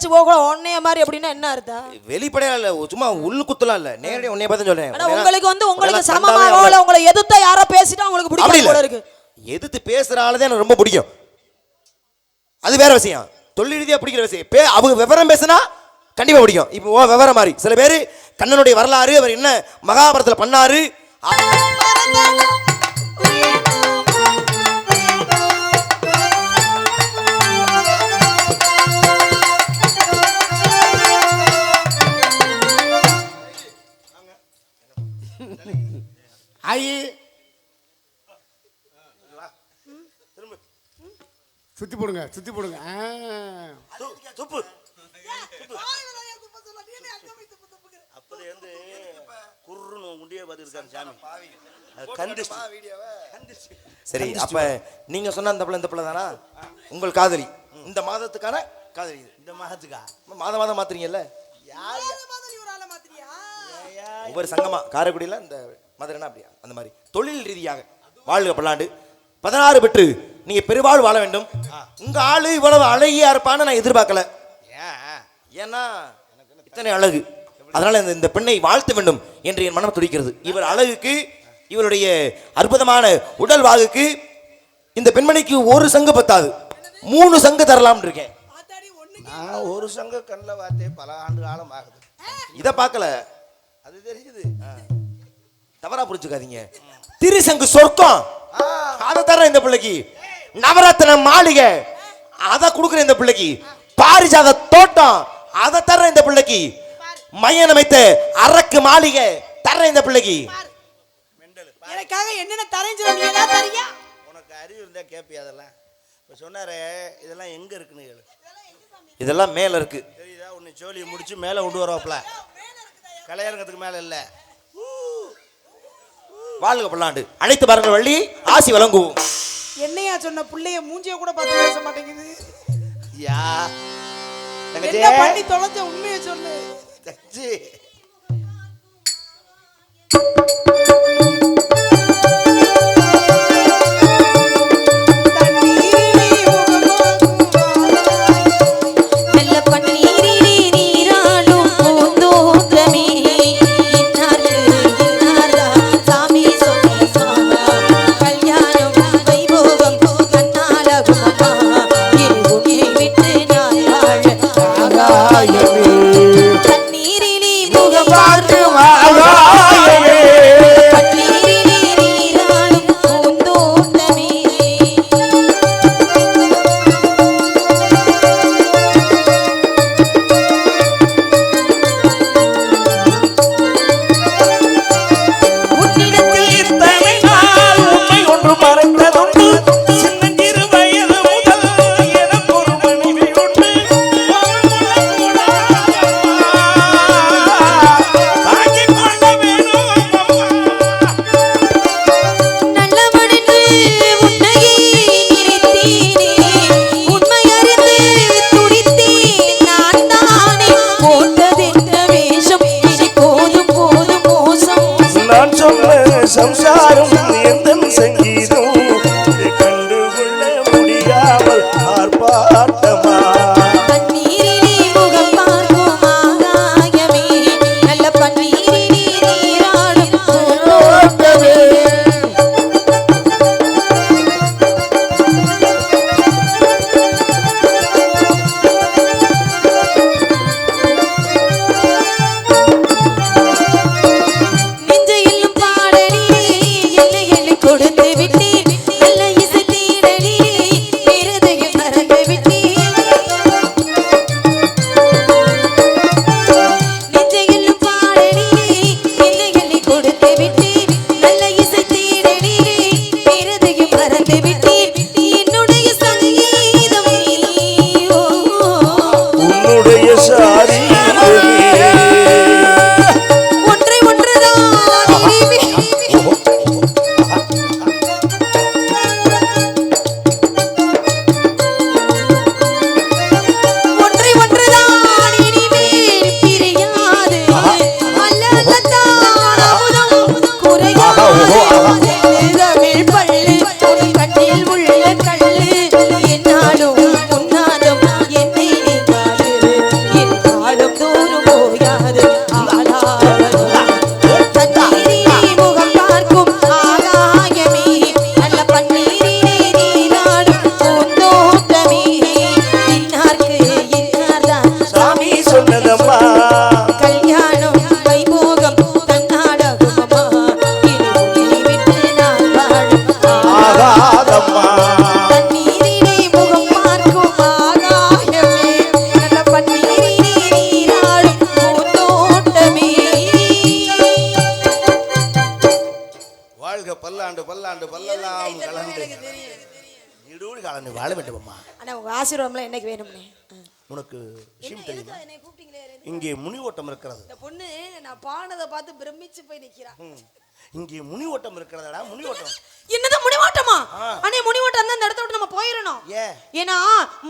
பேச்சு போக உன்னைய மாதிரி அப்படின்னா என்ன அர்த்தம்? வெளிப்படையா இல்ல, சும்மா உள்ள குத்தலாம் இல்ல, நேரடியா உன்னைய பார்த்து சொல்றேன். உங்களுக்கு சமமாவோ இல்ல உங்களை எதிர்த்தா யாரோ பேசிட்டா உங்களுக்கு பிடிக்காம போல இருக்கு. எதிர்த்து பேசுற ஆளுதான் எனக்கு ரொம்ப பிடிக்கும், அது வேற விஷயம். தொழில் ரீதியா பிடிக்கிற விஷயம். அவங்க விவரம் பேசினா கண்டிப்பா பிடிக்கும். இப்போ விவரம் மாதிரி சில பேர் கண்ணனுடைய வரலாறு, அவர் என்ன மகாபாரதத்துல பண்ணாரு, சுத்தி போடுங்க, சுத்தி போடுங்க. சரி, அப்ப நீங்க சொன்ன அந்த பிள்ளை இந்த பிள்ளை தானா உங்கள் காதலி? இந்த மாதத்துக்கான காதலி இந்த மாதத்துக்கா? மாதம் மாத்துறீங்கல்ல, ஒவ்வொரு சங்கமா காரைக்குடியில இந்த மதுரைனா அப்படியா அந்த மாதிரி தொழில் ரீதியாக வாழ்க பல்லாண்டு 16 பெற்று நீங்க பெருவாழ் வாழ வேண்டும். உங்க ஆளு இவ்வளவு அழகியா இருப்பான்னு நான் எதிர்பார்க்கல. ஏன்னா இத்தனை அழகு, அதனால இந்த பெண்ணை வாழ்த்த வேண்டும் என்று என் மனம் துடிக்கிறது. இவர் அழகுக்கு, இவருடைய அற்புதமான உடல் வாகுக்கு இந்த பெண்மணிக்கு ஒரு சங்கு பத்தாது, 3 சங்கு தரலாம் இருக்கேன். ஒரு சங்க கண்ணில் வார்த்தை பல ஆண்டு காலம் ஆகுது. இதை பார்க்கல, அது தெரியுது. தவறா புரிஞ்சுக்காதீங்க. திருசங்கு சொர்க்கம் அதை தர இந்த பிள்ளைக்கு, நவரத்ன மாளிகை அதை கொடுக்குற இந்த பிள்ளைக்கு, பாரிஜாத தோட்டம் அதை தர இந்த பிள்ளைக்கு, மையன் அமைத்த அரக்கு மாளிகை தர இந்த பிள்ளைக்கு. எனக்காக என்னென்ன தரேன்னு உனக்கு அறிவு இருந்தா கேப்பி. அதெல்லாம் இப்ப சொன்னாரே, இதெல்லாம் எங்க இருக்குன்னு கேளு. இதெல்லாம் மேல இருக்கு, தெரியுதா? உன்னை சோழியை முடிச்சு மேல கொண்டு வரப்பல, கலையரங்கத்துக்கு மேல இல்ல. வாழ்க பல்லாண்டு. அழைத்து பாருங்கள் வள்ளி, ஆசி வழங்குவோம். என்னையா சொன்ன பிள்ளைய மூஞ்சிய கூட பார்த்து பேச மாட்டேங்குது. யா என்ன பண்ணி தொலைஞ்ச உண்மையை சொல்லு தச்சி. சம்சாரம் எந்தன் சங்கீதம் கண்டுகொள்ள முடியாமல் ஆர்ப்பாட்டமா. தண்ணீரிலே முகம் பார்க்கும் ஆகாயமே, நல்ல பன்னீரிலே நீராடும் பூந்தோட்டமே. சொன்னதம்மா கல்யாணம் வைபோகம் தன்னாடகமா இனி உன்னை விட்டு நான் வாழும் ஆகாதம்மா தண்ணீரிலே முகம் பார்க்கும் ஆகாயமே நல்ல பன்னீரிலே நீராடும் பூந்தோட்டமே வாழ்க பல்லாண்டு பல்லாண்டு பல்லெல்லாம் கலந்து நீடூழி காலம் நீ வாழ வேண்டுமம்மா. அண்ணா உங்க ஆசீர்வாதம்லாம் என்னைக்கு வேணும்னே உனக்கு விஷயம் தெரியுமா? என்னை கூப்பிட்டீங்களே இங்கே முனி ஓட்டம் இருக்கிறது. இந்த பொண்ணு நான் பானதை பார்த்து பிரமிச்சு போய் நிக்கிறா. இங்கே முனி ஓட்டம் இருக்கிறதடா, முனி ஓட்டம். என்னதான் முனிவாட்டமா? அண்ணே முனிவாட்டம் இருந்தா இந்த இடத்த விட்டு நம்ம போயிடணும். ஏன்? ஏன்னா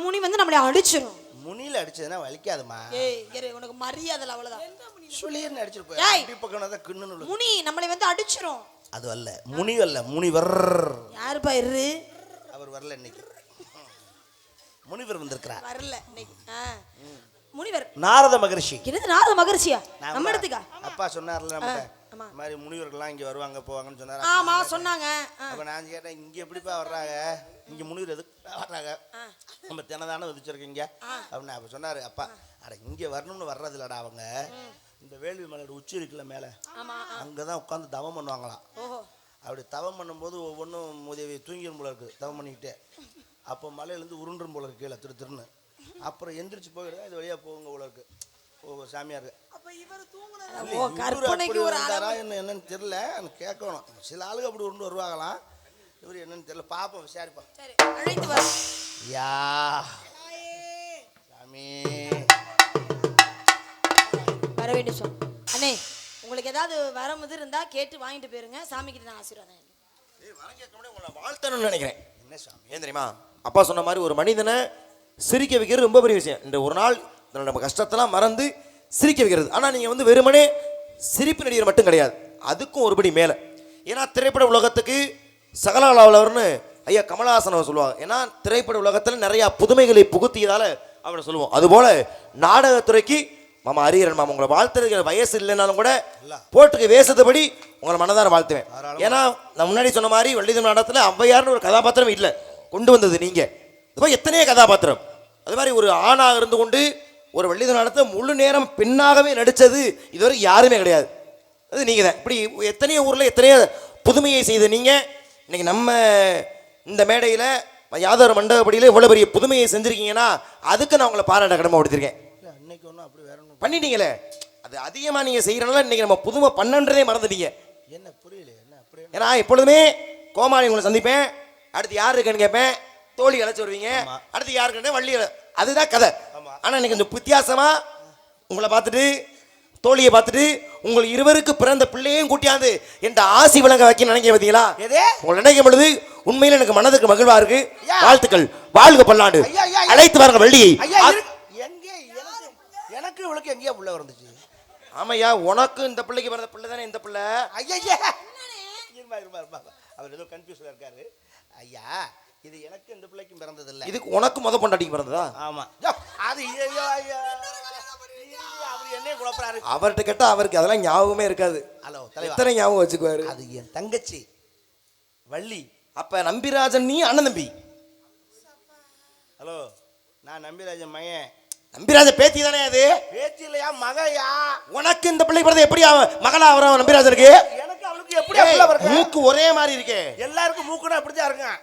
முனி வந்து நம்மளை அடிச்சிரும். முனியில அடிச்சதுன்னா வலிக்காதுமா. ஏய் இரு, உனக்கு மரியாதை இல்ல அவ்வளவுதான். சுளியர்னு அடிச்சிட்டு ஏய். போய் பக்கம் தான் கிண்ணுன்னு முனி நம்மளை வந்து அடிச்சிரும். அது அல்ல, முனி அல்ல, முனிவர். யாருப்பா இரு? அவர் வரல இன்னைக்கு. முனிவர் வந்திருக்கிறார். வரல இன்னைக்கு. முனிவர் நாரத மகரிஷி. என்னது நாரத மகரிஷியா? நம்ம இடத்துக்கா? அப்பா சொன்னார்ல நம்மகிட்ட, ஆமா. இந்த மாதிரி முனிவர்கள்லாம் இங்க வருவாங்க போவாங்கன்னு சொன்னாரு. ஆமா சொன்னாங்க. அப்ப நான் கேட்டேன், இங்க எப்படிப்பா வர்றாங்க, இங்க முனிவர் எதுக்கு வர்றாங்க, நம்ம தினதானே விதிச்சிருக்கீங்க அப்படின்னு. அப்ப சொன்னாரு, அப்பா அட இங்க வரணும்னு வர்றது இல்லடா, அவங்க இந்த வேள்வி மலையோட உச்சி இருக்குல்ல மேல, அங்கதான் உட்காந்து தவம் பண்ணுவாங்களாம். அப்படி தவம் பண்ணும்போது ஒவ்வொன்றும் உதவி தூங்கிடும் போல இருக்கு தவம் பண்ணிக்கிட்டே. அப்போ மலையிலேருந்து உருண்டும் போல இருக்கு கீழே திரு திருன்னு. அப்புறம் எந்திரிச்சு போயிடுங்க, இது வழியா போகுங்க போல இருக்கு. ஓ சாமியார் என்னன்னு தெரியல, எனக்கு கேட்கணும். சில ஆளுங்க அப்படி உருண்டு வருவாங்களாம், இவர் என்னன்னு தெரியல, பாப்போம் விசாரிப்போம். யா சாமி வர வேண்டும் சொல். அண்ணே உங்களுக்கு ஏதாவது வரமுது இருந்தா கேட்டு வாங்கிட்டு போயிருங்க. சாமி கிட்ட நான் ஆசீர்வாதம். வாழ்த்தணும்னு நினைக்கிறேன். என்ன சாமி? ஏன் தெரியுமா, அப்பா சொன்ன மாதிரி ஒரு மனிதனை சிரிக்க வைக்கிறது ரொம்ப பெரிய விஷயம். இந்த ஒரு நாள் நம்ம கஷ்டத்தெல்லாம் மறந்து சிரிக்க வைக்கிறது. ஆனால் நீங்கள் வந்து வெறுமனே சிரிப்பு நடிகர் மட்டும் கிடையாது, அதுக்கும் ஒருபடி மேலே. ஏன்னா திரைப்பட உலகத்துக்கு சகலகலாவலர்னு ஐயா கமலஹாசன் அவர் சொல்லுவாங்க. ஏன்னா திரைப்பட உலகத்தில் நிறையா புதுமைகளை புகுத்தியதால் அவரை சொல்லுவோம். அதுபோல் நாடகத்துறைக்கு மாமா ஹரிஹரன் மாமா உங்களை வாழ்த்துறதுக்கு வயசு இல்லைனாலும் கூட போட்டுக்கு வேசத்தபடி உங்களை மனதார வாழ்த்துவேன். ஏன்னா நான் முன்னாடி சொன்ன மாதிரி வள்ளிதம் நாடகத்தில் ஔவையார்னு ஒரு கதாபாத்திரம் இல்லை, கொண்டு வந்தது நீங்கள். இது மாதிரி எத்தனையோ கதாபாத்திரம். அது மாதிரி ஒரு ஆணாக இருந்து கொண்டு ஒரு வள்ளிதம் நாடகத்தை முழு நேரம் பெண்ணாகவே நடித்தது இதுவரை யாருமே கிடையாது. அது நீங்கள் தான். இப்படி எத்தனையோ ஊரில் எத்தனையோ புதுமையை செய்த நீங்கள் இன்னைக்கு நம்ம இந்த மேடையில் யாதவர் மண்டபப்படியில் இவ்வளோ பெரிய புதுமையை செஞ்சுருக்கீங்கன்னா அதுக்கு நான் உங்களை பாராட்ட கடமைப்படுத்திருக்கேன். இன்னைக்கு ஒன்றும் அப்படி வேற ஒன்றும் பண்ணிட்டீங்களே, அது அதிகமாக நீங்கள் செய்கிறனால இன்னைக்கு நம்ம புதுமை பண்ணன்றதே மறந்துட்டீங்க. என்ன புரியல, என்ன அப்படி? ஏன்னா எப்பொழுதுமே கோமாளி உங்களை சந்திப்பேன், அடுத்து யார் இருக்குன்னு கேட்பேன், தோழி அழைச்சி வருவீங்க, அடுத்து யாருக்குன்னு வள்ளி, அதுதான் கதை. ஆனால் இன்னைக்கு கொஞ்சம் வித்தியாசமாக உங்களை பார்த்துட்டு தோழியை பார்த்துட்டு உங்கள் இருவருக்கு பிறந்த பிள்ளையும் கூட்டியாந்து என்ற ஆசி விளங்க வைக்க நினைக்க பார்த்தீங்களா? உங்களை நினைக்கும் பொழுது உண்மையில எனக்கு மனதுக்கு மகிழ்வா இருக்கு. வாழ்த்துக்கள், வாழ்க பல்லாண்டு. அழைத்து பாருங்க வள்ளியை. எனக்கு இவளுக்கு எங்கேயா புள்ள வந்துச்சு? ஆமையா, உனக்கு இந்த பிள்ளைக்கு பிறந்த பிள்ளை தானே இந்த பிள்ளை. ஐயா அவர் ஏதோ கன்ஃபியூஸ்ல இருக்காரு. ஐயா இது எனக்கு இந்த பிள்ளைக்கும் பிறந்தது இல்லை, இதுக்கு உனக்கு முத பொண்டாட்டிக்கு பிறந்ததா? ஆமா. அது அவர் என்ன குழப்பறாரு? அவர்கிட்ட கேட்டா அவருக்கு அதெல்லாம் ஞாபகமே இருக்காது. ஹலோ தலைவா, எத்தனை ஞாபகம் வச்சுக்குவாரு? அது என் தங்கச்சி வள்ளி. அப்ப நம்பிராஜன் நீ அண்ணன் தம்பி? ஹலோ, நான் நம்பிராஜன் மகன். நம்பிராஜன் பேத்தி தானே அது? பேத்தி இல்லையா, மகையா. உனக்கு இந்த பிள்ளை பிறந்த எப்படி மகளா வரும் நம்பிராஜனுக்கு? எனக்கு அவளுக்கு எப்படி மூக்கு ஒரே மாதிரி இருக்கே. எல்லாருக்கும் மூக்குனா அப்படிதான் இருக்கும்.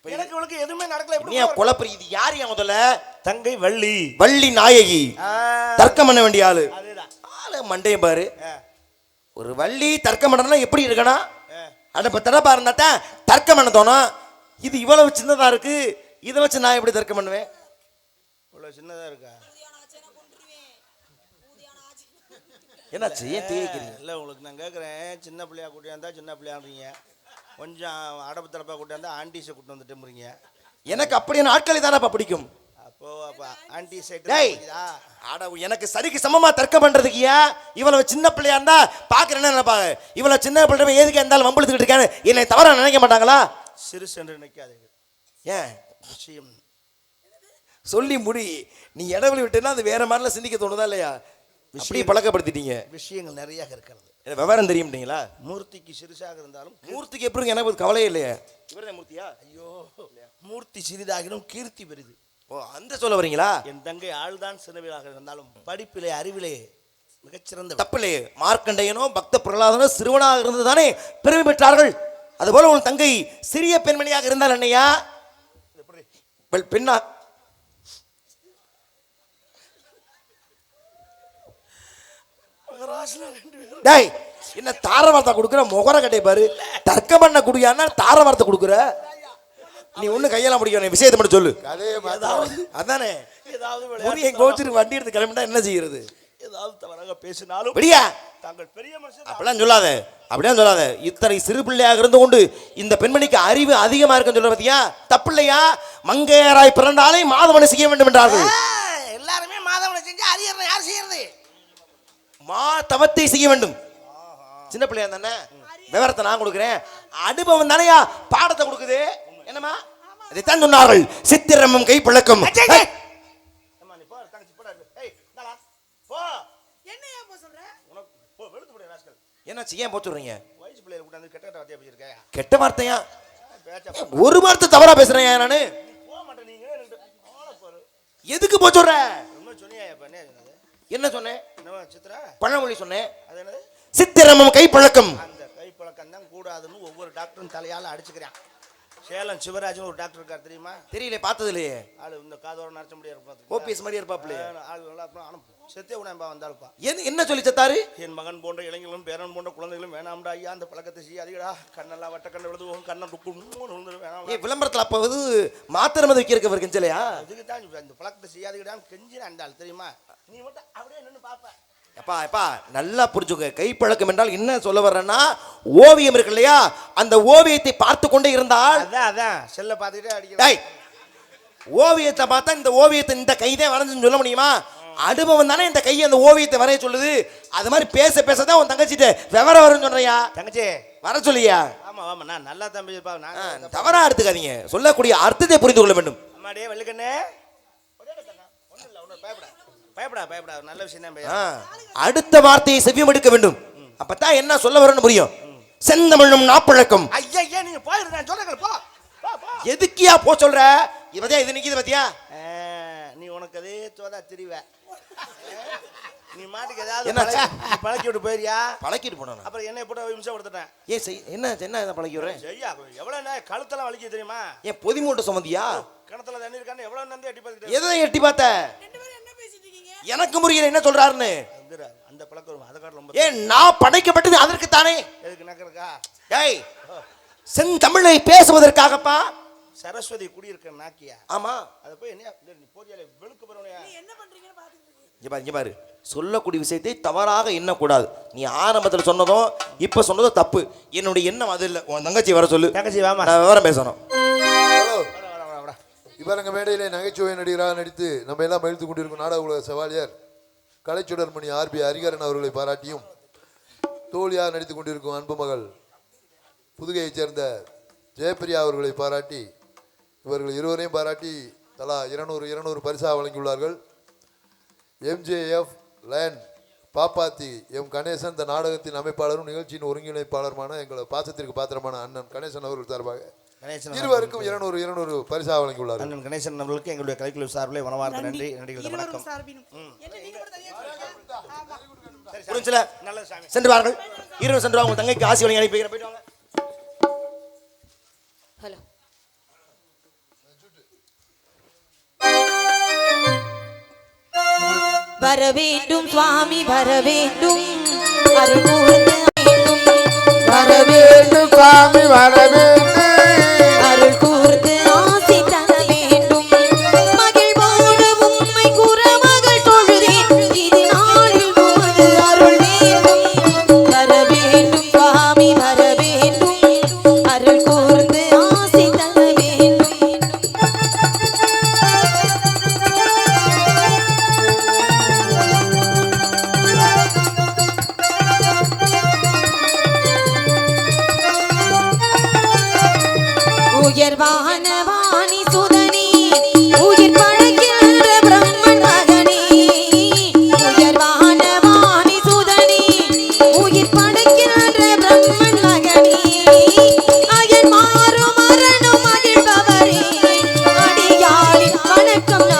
எனக்கு அவளுக்கு எதுவுமே நடக்கல. எப்படி நீ குழப்பறி? இது யார் யா முதல்ல? தங்கை வள்ளி. வள்ளி நாயகி. தர்க்கம் பண்ண வேண்டிய ஆளு. அதேதான். ஆளு மண்டையும் பாரு. ஒரு வள்ளி தர்க்கம் பண்ணனா எப்படி இருக்கணும்? அட தடப்பா இருந்தாட்டா தர்க்கம் பண்ண தோணும். இது இவ்வளவு சின்னதா இருக்கு, இதை வச்சு நான் எப்படி தர்க்கம் பண்ணுவேன்? இவ்வளவு சின்னதா இருக்கா? என்னாச்சு, ஏன் தேய்க்கிறீங்க? இல்லை உங்களுக்கு நான் கேட்குறேன், சின்ன பிள்ளையா கூட்டியாந்தா சின்ன பிள்ளையான்றீங்க, கொஞ்சம் அடப்பு தடப்பா கூட்டியாந்தா ஆன்டிஸை கூட்டு வந்துட்டுறீங்க. எனக்கு அப்படியான ஆட்களை தானப்பா பிடிக்கும். அப்போ ஆன்டி சைட் ஆட எனக்கு சரிக்கு சமமா தர்க்கம் பண்றதுக்கு இவ்வளவு சின்ன பிள்ளையா இருந்தா பாக்குறேன் நினைப்பாங்க. இவ்வளவு சின்ன பிள்ளை எதுக்கு இருந்தாலும் வம்பளுத்துக்கிட்டு இருக்கான்னு என்னை தவறா நினைக்க மாட்டாங்களா? சிறுசு என்று நினைக்காதீங்க. ஏன் விஷயம் சொல்லி முடி. நீ இடவெளி விட்டேன்னா அது வேற மாதிரிலாம் சிந்திக்க தோணுதா இல்லையா? அப்படியே பழக்கப்படுத்திட்டீங்க. விஷயங்கள் நிறைய இருக்கிறது. விவரம் தெரியும்ட்டீங்களா? மூர்த்திக்கு சிறுசாக இருந்தாலும் மூர்த்திக்கு எப்படி எனக்கு கவலையே இல்லையா? இவரே மூர்த்தியா? ஐயோ, மூர்த்தி சிறிதாகினும் கீர்த்தி பெரிது. ஓ அந்த சொல்ல வரீங்களா? என் தங்கை ஆள்தான் சிறுமியாக இருந்தாலும் படிப்பிலே அறிவிலே மிகச்சிறந்த தப்பில்லையே. மார்க்கண்டேயனோ பக்த பிரகலாதனோ சிறுவனாக இருந்து தானே பெருமை பெற்றார்கள். அதுபோல உன் தங்கை சிறிய பெண்மணியாக இருந்தால் என்னையா பெண்ணா? டேய் என்ன தார வார்த்தை கொடுக்குற? முகர கட்டை பாரு. தர்க்க பண்ண குடியானா தார வார்த்தை கொடுக்குற? நீ ஒண்ணு கையெல்லாம் முடிக்க விஷயத்தை மட்டும் சொல்லு. அதானே ஏதாவது கோச்சிட்டு வண்டி எடுத்து கிளம்பிட்டா என்ன செய்யறது? ஏதாவது தவறாக பேசினாலும் விடியா தாங்கள் பெரிய மனுஷன். அப்படிலாம் சொல்லாத, அப்படியே சொல்லாத. இத்தனை சிறு பிள்ளையாக இருந்து கொண்டு இந்த பெண்மணிக்கு அறிவு அதிகமா இருக்குன்னு சொல்ற பத்தியா? தப்பு இல்லையா? மங்கையராய் பிறந்தாலே மாதவனை செய்ய வேண்டும் என்றார்கள். எல்லாருமே மாதவனை செஞ்சு அரியர் யார் செய்யறது? தவத்தை செய்ய வேண்டும். சின்ன பிள்ளையா தானே விவரத்தை நான் கொடுக்குறேன். அனுபவம் தானையா பாடத்தை கொடுக்குது. என்னமா இதைத்தான் சொன்னார்கள். சித்திரமும் கை பழக்கம். என்ன செய்ய போச்சுறீங்க? வயசு பிள்ளைகளை கூட்டாந்து கெட்ட வார்த்தையா பேசியிருக்கேன். கெட்ட வார்த்தையா? ஒரு வார்த்தை தவறா பேசுறேன் நானு. போக மாட்டேன். நீங்க எதுக்கு போச்சுற? என்ன சொன்னேன்? சித்ரா பழமொழி சொன்னேன். அது என்னது? சித்திரமும் கை பழக்கம். அந்த கை பழக்கம் தான் கூடாதுன்னு ஒவ்வொரு டாக்டரும் தலையால அடிச்சுக்கிறேன். சேலம் சிவராஜன் ஒரு டாக்டர் இருக்கார் தெரியுமா? தெரியல, பார்த்தது இல்லையே. ஆளு இந்த காதோட நரைச்ச முடியாது. ஓபிஎஸ் மாதிரி இருப்பாப்ல. ஆளு நல்லா அனுப்பு. செத்தே உடம்பா வந்தாலுப்பா. என்ன சொல்லி செத்தாரு? என் மகன் போன்ற இளைஞர்களும் பேரன் போன்ற குழந்தைகளும் வேணாம்டா ஐயா, அந்த பழக்கத்தை செய்யாதீங்கடா. கண்ணெல்லாம் வட்ட கண்ணை விழுது, கண்ணை விழுந்து வேணாம். விளம்பரத்தில் அப்போ மாத்திரம் வைக்கிறக்க ஒரு கெஞ்சலையா? அதுக்கு தான் இந்த பழக்கத்தை செய்யாதீங்கடா கெஞ்சின அண்டாள் தெரியுமா? நீ மட்டும் அப்படியே நின்று பார்ப்ப. எப்பா எப்பா நல்லா புரிஞ்சுங்க. கைப்பழக்கம் என்றால் என்ன சொல்ல வர்றேன்னா, ஓவியம் இருக்கு இல்லையா, அந்த ஓவியத்தை பார்த்து கொண்டே இருந்தால் அதான் செல்ல பார்த்துக்கிட்டே அடிக்கிறேன். ஓவியத்தை பார்த்தா இந்த ஓவியத்தை இந்த கைதான் வரைஞ்சுன்னு சொல்ல முடியுமா? அனுபவம் தானே இந்த கையை அந்த ஓவியத்தை வரைய சொல்லுது. அது மாதிரி பேச பேசதான் உன் தங்கச்சிட்டு விவரம் வரும்னு சொல்றியா? தங்கச்சி வர சொல்லியா? ஆமா ஆமா நான் நல்லா தம்பி. தவறா எடுத்துக்காதீங்க. சொல்லக்கூடிய அர்த்தத்தை புரிந்து கொள்ள வேண்டும். அம்மாடியே வெள்ளிக்கண்ணே பயப்படா பயப்படா, நல்ல விஷயம் தான். அடுத்த வார்த்தையை செவியம் எடுக்க வேண்டும். அப்பதான் என்ன சொல்ல வரணும்னு புரியும். செந்தமிழும் நாப்பழக்கம். ஐயா நீங்க போயிருந்தேன் சொல்றீங்க. போ எதுக்கியா போ சொல்ற? இவதே இது நிக்குது பாத்தியா? நீ உனக்கு அதே சோதா திரிவ. நீ மாட்டுக்கு ஏதாவது பழக்கி விட்டு போயிரியா? பழக்கிட்டு போன அப்புறம் என்னை போட்டு நிமிஷம் கொடுத்துட்டேன். என்ன என்ன பழக்கி விடுறேன்? ஐயா எவ்வளவு கழுத்தெல்லாம் வலிக்க தெரியுமா? ஏன் பொதி மூட்டை சுமந்தியா? கிணத்துல தண்ணி இருக்கான்னு எவ்வளவு நந்தி எட்டி பார்த்துட்டு எதை எட்டி பார்த்த? எனக்கு முறியல என்ன சொல்றாருன்னு. அந்த பழக்கம் அதை காட்ட ரொம்ப. ஏன் நான் படைக்கப்பட்டது அதற்கு தானே. எதுக்கு நக்கறக்கா? ஏய் செந்தமிழை பேசுவதற்காகப்பா. சரஸ்வதி குடியிருக்க நாக்கியா? ஆமா. அத போய் என்ன நீ போறியால வெளுக்கு போறவனே. நீ என்ன பண்றீங்கன்னு பாத்துட்டு இங்க பாரு சொல்லக்கூடிய விஷயத்தை தவறாக எண்ணக்கூடாது. நீ ஆரம்பத்தில் சொன்னதும் இப்ப சொன்னதும் தப்பு. என்னுடைய எண்ணம் அது இல்லை. உன் தங்கச்சி வர சொல்லு. தங்கச்சி வாமா, நான் விவரம் பேசணும். இவரங்க மேடையிலே நகைச்சுவை நடிகராக நடித்து நம்ம எல்லாம் மகிழ்ந்து கொண்டிருக்கும் நாடக உலக சவாலியர் கலைச்சுடர்மணி ஆர்பி ஹரிகரன் அவர்களை பாராட்டியும், தோழியாக நடித்து கொண்டிருக்கும் அன்பு மகள் புதுகையைச் சேர்ந்த ஜெயப்பிரியா அவர்களை பாராட்டி, இவர்கள் இருவரையும் பாராட்டி தலா 200 பரிசாக வழங்கியுள்ளார்கள். எம்ஜேஎஃப் லேன் பாப்பாத்தி எம் கணேசன் இந்த நாடகத்தின் அமைப்பாளரும் நிகழ்ச்சியின் ஒருங்கிணைப்பாளருமான எங்கள் பாசத்திற்கு பாத்திரமான அண்ணன் கணேசன் அவர்கள் சார்பாக இருவருக்கும் 200 பரிசாக வழங்கியுள்ளார்கள். அண்ணன் கணேசன் அவர்களுக்கு எங்களுடைய கலைக்குழு சார்பில் மனமார்ந்த நன்றி. நன்றிகள் வணக்கம். சென்று வாருங்கள். இருவர் சென்று வாங்க. தங்கைக்கு ஆசி வழங்கி அனுப்பி போயிட்டு வாங்க. ஹலோ வர வேண்டும் சுவாமி வர வேண்டும், அருள் கூர்ந்து வர வேண்டும் சுவாமி வர வேண்டும், அருள் கூர்ந்து ஆசி தர வேண்டும். மகிழ்வோடு உம்மை குறமகள் தொழுதேன், இது நாளில் உமது அருள் வேண்டும். வர வேண்டும் சுவாமி வர வேண்டும், அருள் கூர்ந்து ஆசி தர வேண்டும். உயர்வான வாணி சுதனி, உயிர் படைக்கின்ற பிரம்மன் மகனே. உயர்வான வாணி சுதனி, உயிர் படைக்கின்ற பிரம்மன் மகனே. அயன் மாறும் மரணம் மகிழ்பவரே, அடியாரின் வணக்கம்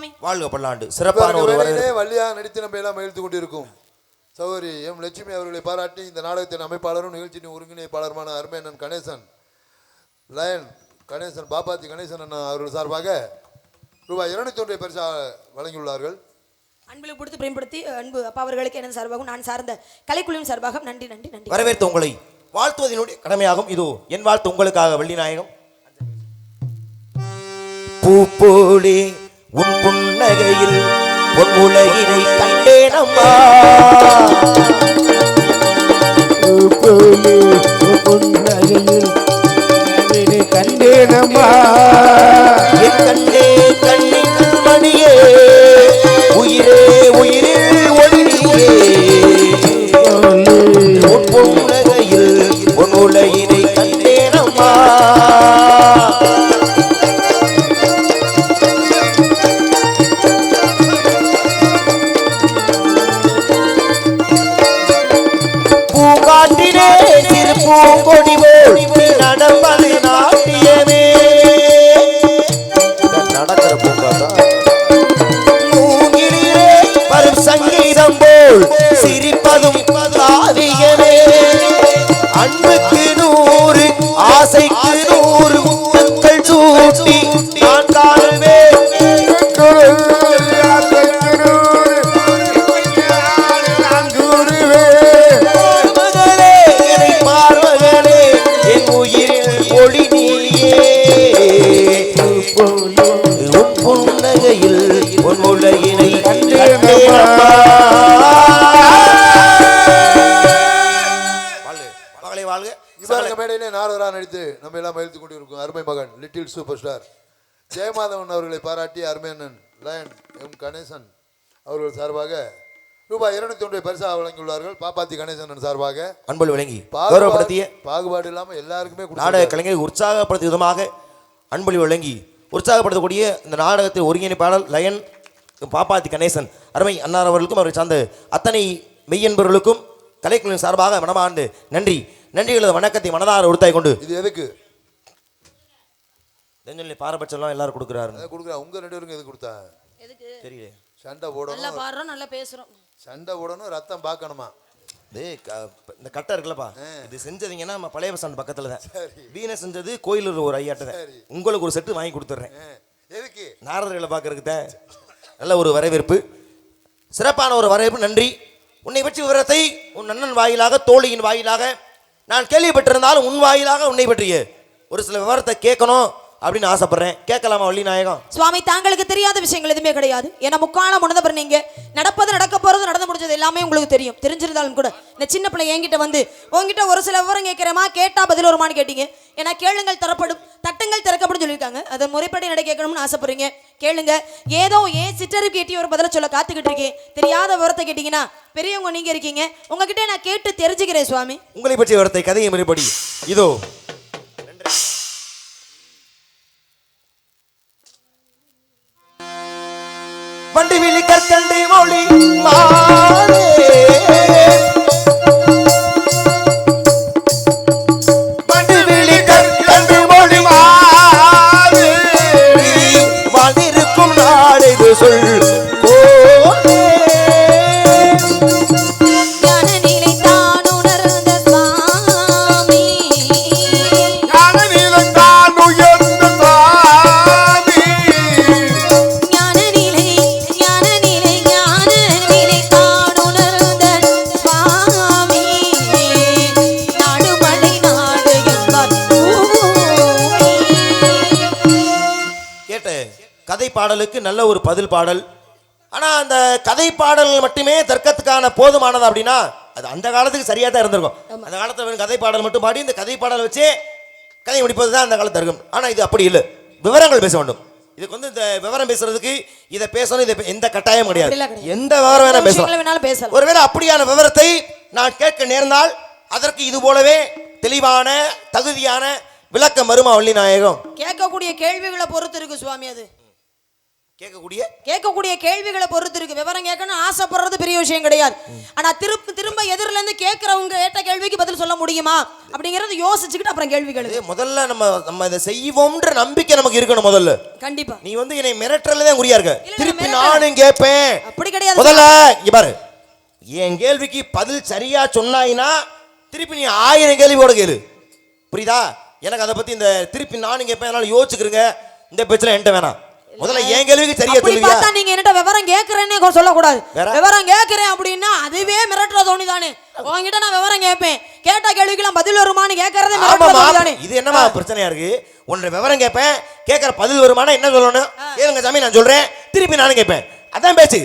சுவாமி. வாழ்க பல்லாண்டு. சிறப்பான ஒரு வேலையிலே வள்ளியாக நடித்து நம்ம எல்லாம் மகிழ்ந்து கொண்டிருக்கும் சகோதரி எம் லட்சுமி அவர்களை பாராட்டி இந்த நாடகத்தின் அமைப்பாளரும் நிகழ்ச்சியின் ஒருங்கிணைப்பாளருமான அருமை அண்ணன் கணேசன் லயன் கணேசன் பாப்பாத்தி கணேசன் அண்ணன் அவர்கள் சார்பாக ரூபாய் 201 பரிசு வழங்கியுள்ளார்கள். அன்புக்கு கொடுத்து பிரேம்படுத்தி அன்பு அப்பா அவர்களுக்கு என்ன சார்பாகவும் நான் சார்ந்த கலைக்குழுவின் சார்பாக நன்றி நன்றி நன்றி. வரவேற்று உங்களை வாழ்த்துவதனுடைய கடமையாகும். இதோ என் வாழ்த்து உங்களுக்காக வள்ளி நாயகம். பூப்போலே உன் புன்னகையில் உன் உலகினை கண்டேனம்மா. கண்டேனம்மா என் கண்ணே கண்ணின் மணியே உயிரே உயிரில் ஒளியே உன் புன்னகையில் உன் உலகினை கண்டேனம்மா. பூங்காட்டினே சிறு பூங்கொடி போல் நீ நடப்பது நாட்டியமே. நடக்கிற பூங்காட்டா மூங்கிலே வரும் சங்கீதம் போல் சிரிப்பதும் காவியமே. அன்புக்கு 100 ஆசைக்கு 100 முத்தங்கள் சூட்டி நான் காணுவேன். ஒளி நீயே உன் புன்னகையில் உன் உலகினை கண்டேனம்மா. மகளை வாழ்க. இவரங்க மேடையிலே நாரதரா நடித்து நம்ம எல்லாம் மகிழ்ந்து கொண்டிருக்கும் அருமை மகன் லிட்டில் சூப்பர் ஸ்டார் ஜெயமாதவன் அவர்களை பாராட்டி அருமை அண்ணன் லயன் எம் கணேசன் அவர்கள் சார்பாக ரூபாய் 201 பரிசா வழங்கியுள்ளார்கள். பாப்பாத்தி கணேசன் சார்பாக அன்பு வழங்கி கௌரவப்படுத்திய பாகுபாடு இல்லாம எல்லாருக்குமே நாடக கலைஞரை உற்சாகப்படுத்திய விதமாக அன்பளி வழங்கி உற்சாகப்படுத்தக்கூடிய இந்த நாடகத்தில் ஒருங்கிணைப்பாளர் லயன் பாப்பாத்தி கணேசன் அருமை அன்னார் அவர்களுக்கும் அவரை சார்ந்த அத்தனை மெய்யன்பர்களுக்கும் கலைக்குழுவின் சார்பாக மனமாண்டு நன்றி நன்றிகளது வணக்கத்தை மனதார உறுத்தாய் கொண்டு இது எதுக்கு பாரபட்சம்லாம் எல்லாரும் கொடுக்குறாரு. உங்க 2 பேருக்கு எது கொடுத்தா எதுக்கு தெரியல. சண்டை போடணும், நல்லா பாடுறோம் நல்லா பேசுறோம். சண்டை போடணும், ரத்தம் பார்க்கணுமா. இந்த கட்டை இருக்குல்லப்பா, இது செஞ்சதுங்கன்னா நம்ம பழைய பஸ் ஸ்டாண்ட் பக்கத்துல தான். வீணை செஞ்சது கோயிலூர் ஒரு ஐயாட்ட தான். உங்களுக்கு ஒரு செட்டு வாங்கி கொடுத்துட்றேன். எதுக்கு நாரதர்களை பார்க்கறதுக்கு தான். நல்ல ஒரு வரவேற்பு, சிறப்பான ஒரு வரவேற்பு. நன்றி. உன்னை பற்றி விவரத்தை உன் அண்ணன் வாயிலாக தோழியின் வாயிலாக நான் கேள்விப்பட்டிருந்தாலும் உன் வாயிலாக உன்னை பற்றிய ஒரு சில விவரத்தை கேட்கணும் அப்படின்னு ஆசைப்படுறேன். கேட்கலாமா வள்ளி நாயகம்? சுவாமி, தாங்களுக்கு தெரியாத விஷயங்கள் எதுவுமே கிடையாது. ஏன்னா முக்காலம் உணர்ந்தவர் நீங்க. நடப்பது நடக்க போறது நடந்து முடிஞ்சது எல்லாமே உங்களுக்கு தெரியும். தெரிஞ்சிருந்தாலும் கூட இந்த சின்ன பிள்ளை என்கிட்ட வந்து உங்ககிட்ட ஒரு சில விவரம் கேட்கிறேமா, கேட்டா பதில் வருமானு கேட்டீங்க. ஏன்னா கேளுங்கள் தரப்படும், தட்டுங்கள் திறக்கப்படும் சொல்லியிருக்காங்க. அதை முறைப்படி நட கேட்கணும்னு ஆசைப்படுறீங்க. கேளுங்க. ஏதோ ஏன் சிற்றறிவு கேட்டி ஒரு பதில சொல்ல காத்துக்கிட்டு இருக்கேன். தெரியாத விவரத்தை கேட்டீங்கன்னா பெரியவங்க நீங்க இருக்கீங்க, உங்ககிட்ட நான் கேட்டு தெரிஞ்சுக்கிறேன். சுவாமி, உங்களை பற்றிய விவரத்தை கதையை முறைப்படி இதோ. வண்டி விழி கற்கண்டு மொழி மாறே வண்டி விழி கற்கண்டு மொழி மாறே வாழ்ந்திருக்கும் நாடு சொல் கோலே. கதை பாடலுக்கு நல்ல ஒரு பதில் பாடல். ஆனா அந்த கதை பாடல் மட்டுமே தர்க்கத்துக்கான போதுமானது அப்படின்னா அது அந்த காலத்துக்கு சரியா தான் இருந்திருக்கும். அந்த காலத்துல கதை பாடல் மட்டும் பாடி இந்த கதை பாடல் வச்சே கதை முடிப்பது தான் அந்த காலத்து தர்க்கம். ஆனா இது அப்படி இல்லை, விவரங்கள் பேச வேண்டும். இதுக்கு வந்து இந்த விவரம் பேசுறதுக்கு இதை பேசணும், இதை எந்த கட்டாயம் கிடையாது. எந்த விவரம் வேணா பேசலாம். ஒருவேளை அப்படியான விவரத்தை நான் கேட்க நேர்ந்தால் அதற்கு இது போலவே தெளிவான தகுதியான விளக்கம் வருமா வள்ளி நாயகம்? கேட்கக்கூடிய கேள்விகளை பொறுத்து இருக்கு சுவாமி. அது கேட்கக்கூடிய கேள்விகளை பொறுத்து இருக்கு. விவரம் கேட்கணும் ஆசைப்படுறது பெரிய விஷயம் கிடையாது. ஆனா திரும்ப எதிரில இருந்து கேட்கறவங்க கேட்ட கேள்விக்கு பதில் சொல்ல முடியுமா அப்படிங்கறது யோசிச்சுக்கிட்டு அப்புறம் கேள்விகள். முதல்ல நம்ம இதை செய்வோம்ன்ற நம்பிக்கை நமக்கு இருக்கணும். முதல்ல கண்டிப்பா நீ வந்து என்னை மிரட்டறதுதான் குறியா இருக்க. திருப்பி நானும் கேட்பேன் அப்படி கிடையாது. முதல்ல இங்க பாரு, என் கேள்விக்கு பதில் சரியா சொன்னாயினா திருப்பி நீ 1000 கேள்வியோட கேளு. புரியுதா? எனக்கு அதை பத்தி இந்த திருப்பி நானும் கேட்பேன், அதனால யோசிச்சுக்கிறங்க. இந்த பிரச்சனை என்கிட்ட வேணாம். முதல்ல என் கேள்விக்கு சரியா சொல்லுங்க. பார்த்தா நீங்க என்னட்ட விவரம் கேக்குறேன்னு சொல்லக்கூடாது. விவரம் கேக்குறேன் அப்படின்னா அதுவே மிரட்டுற தோணி தானே. உங்ககிட்ட நான் விவரம் கேட்பேன், கேட்ட கேள்விக்கெல்லாம் பதில் வருமானு கேட்கறதே மிரட்டுற தோணி தானே. இது என்னமா பிரச்சனையா இருக்கு? உன்னை விவரம் கேட்பேன், கேட்கற பதில் வருமானா என்ன சொல்லணும்? கேளுங்க சாமி நான் சொல்றேன், திருப்பி நானும் கேட்பேன். அதான் பேச்சு.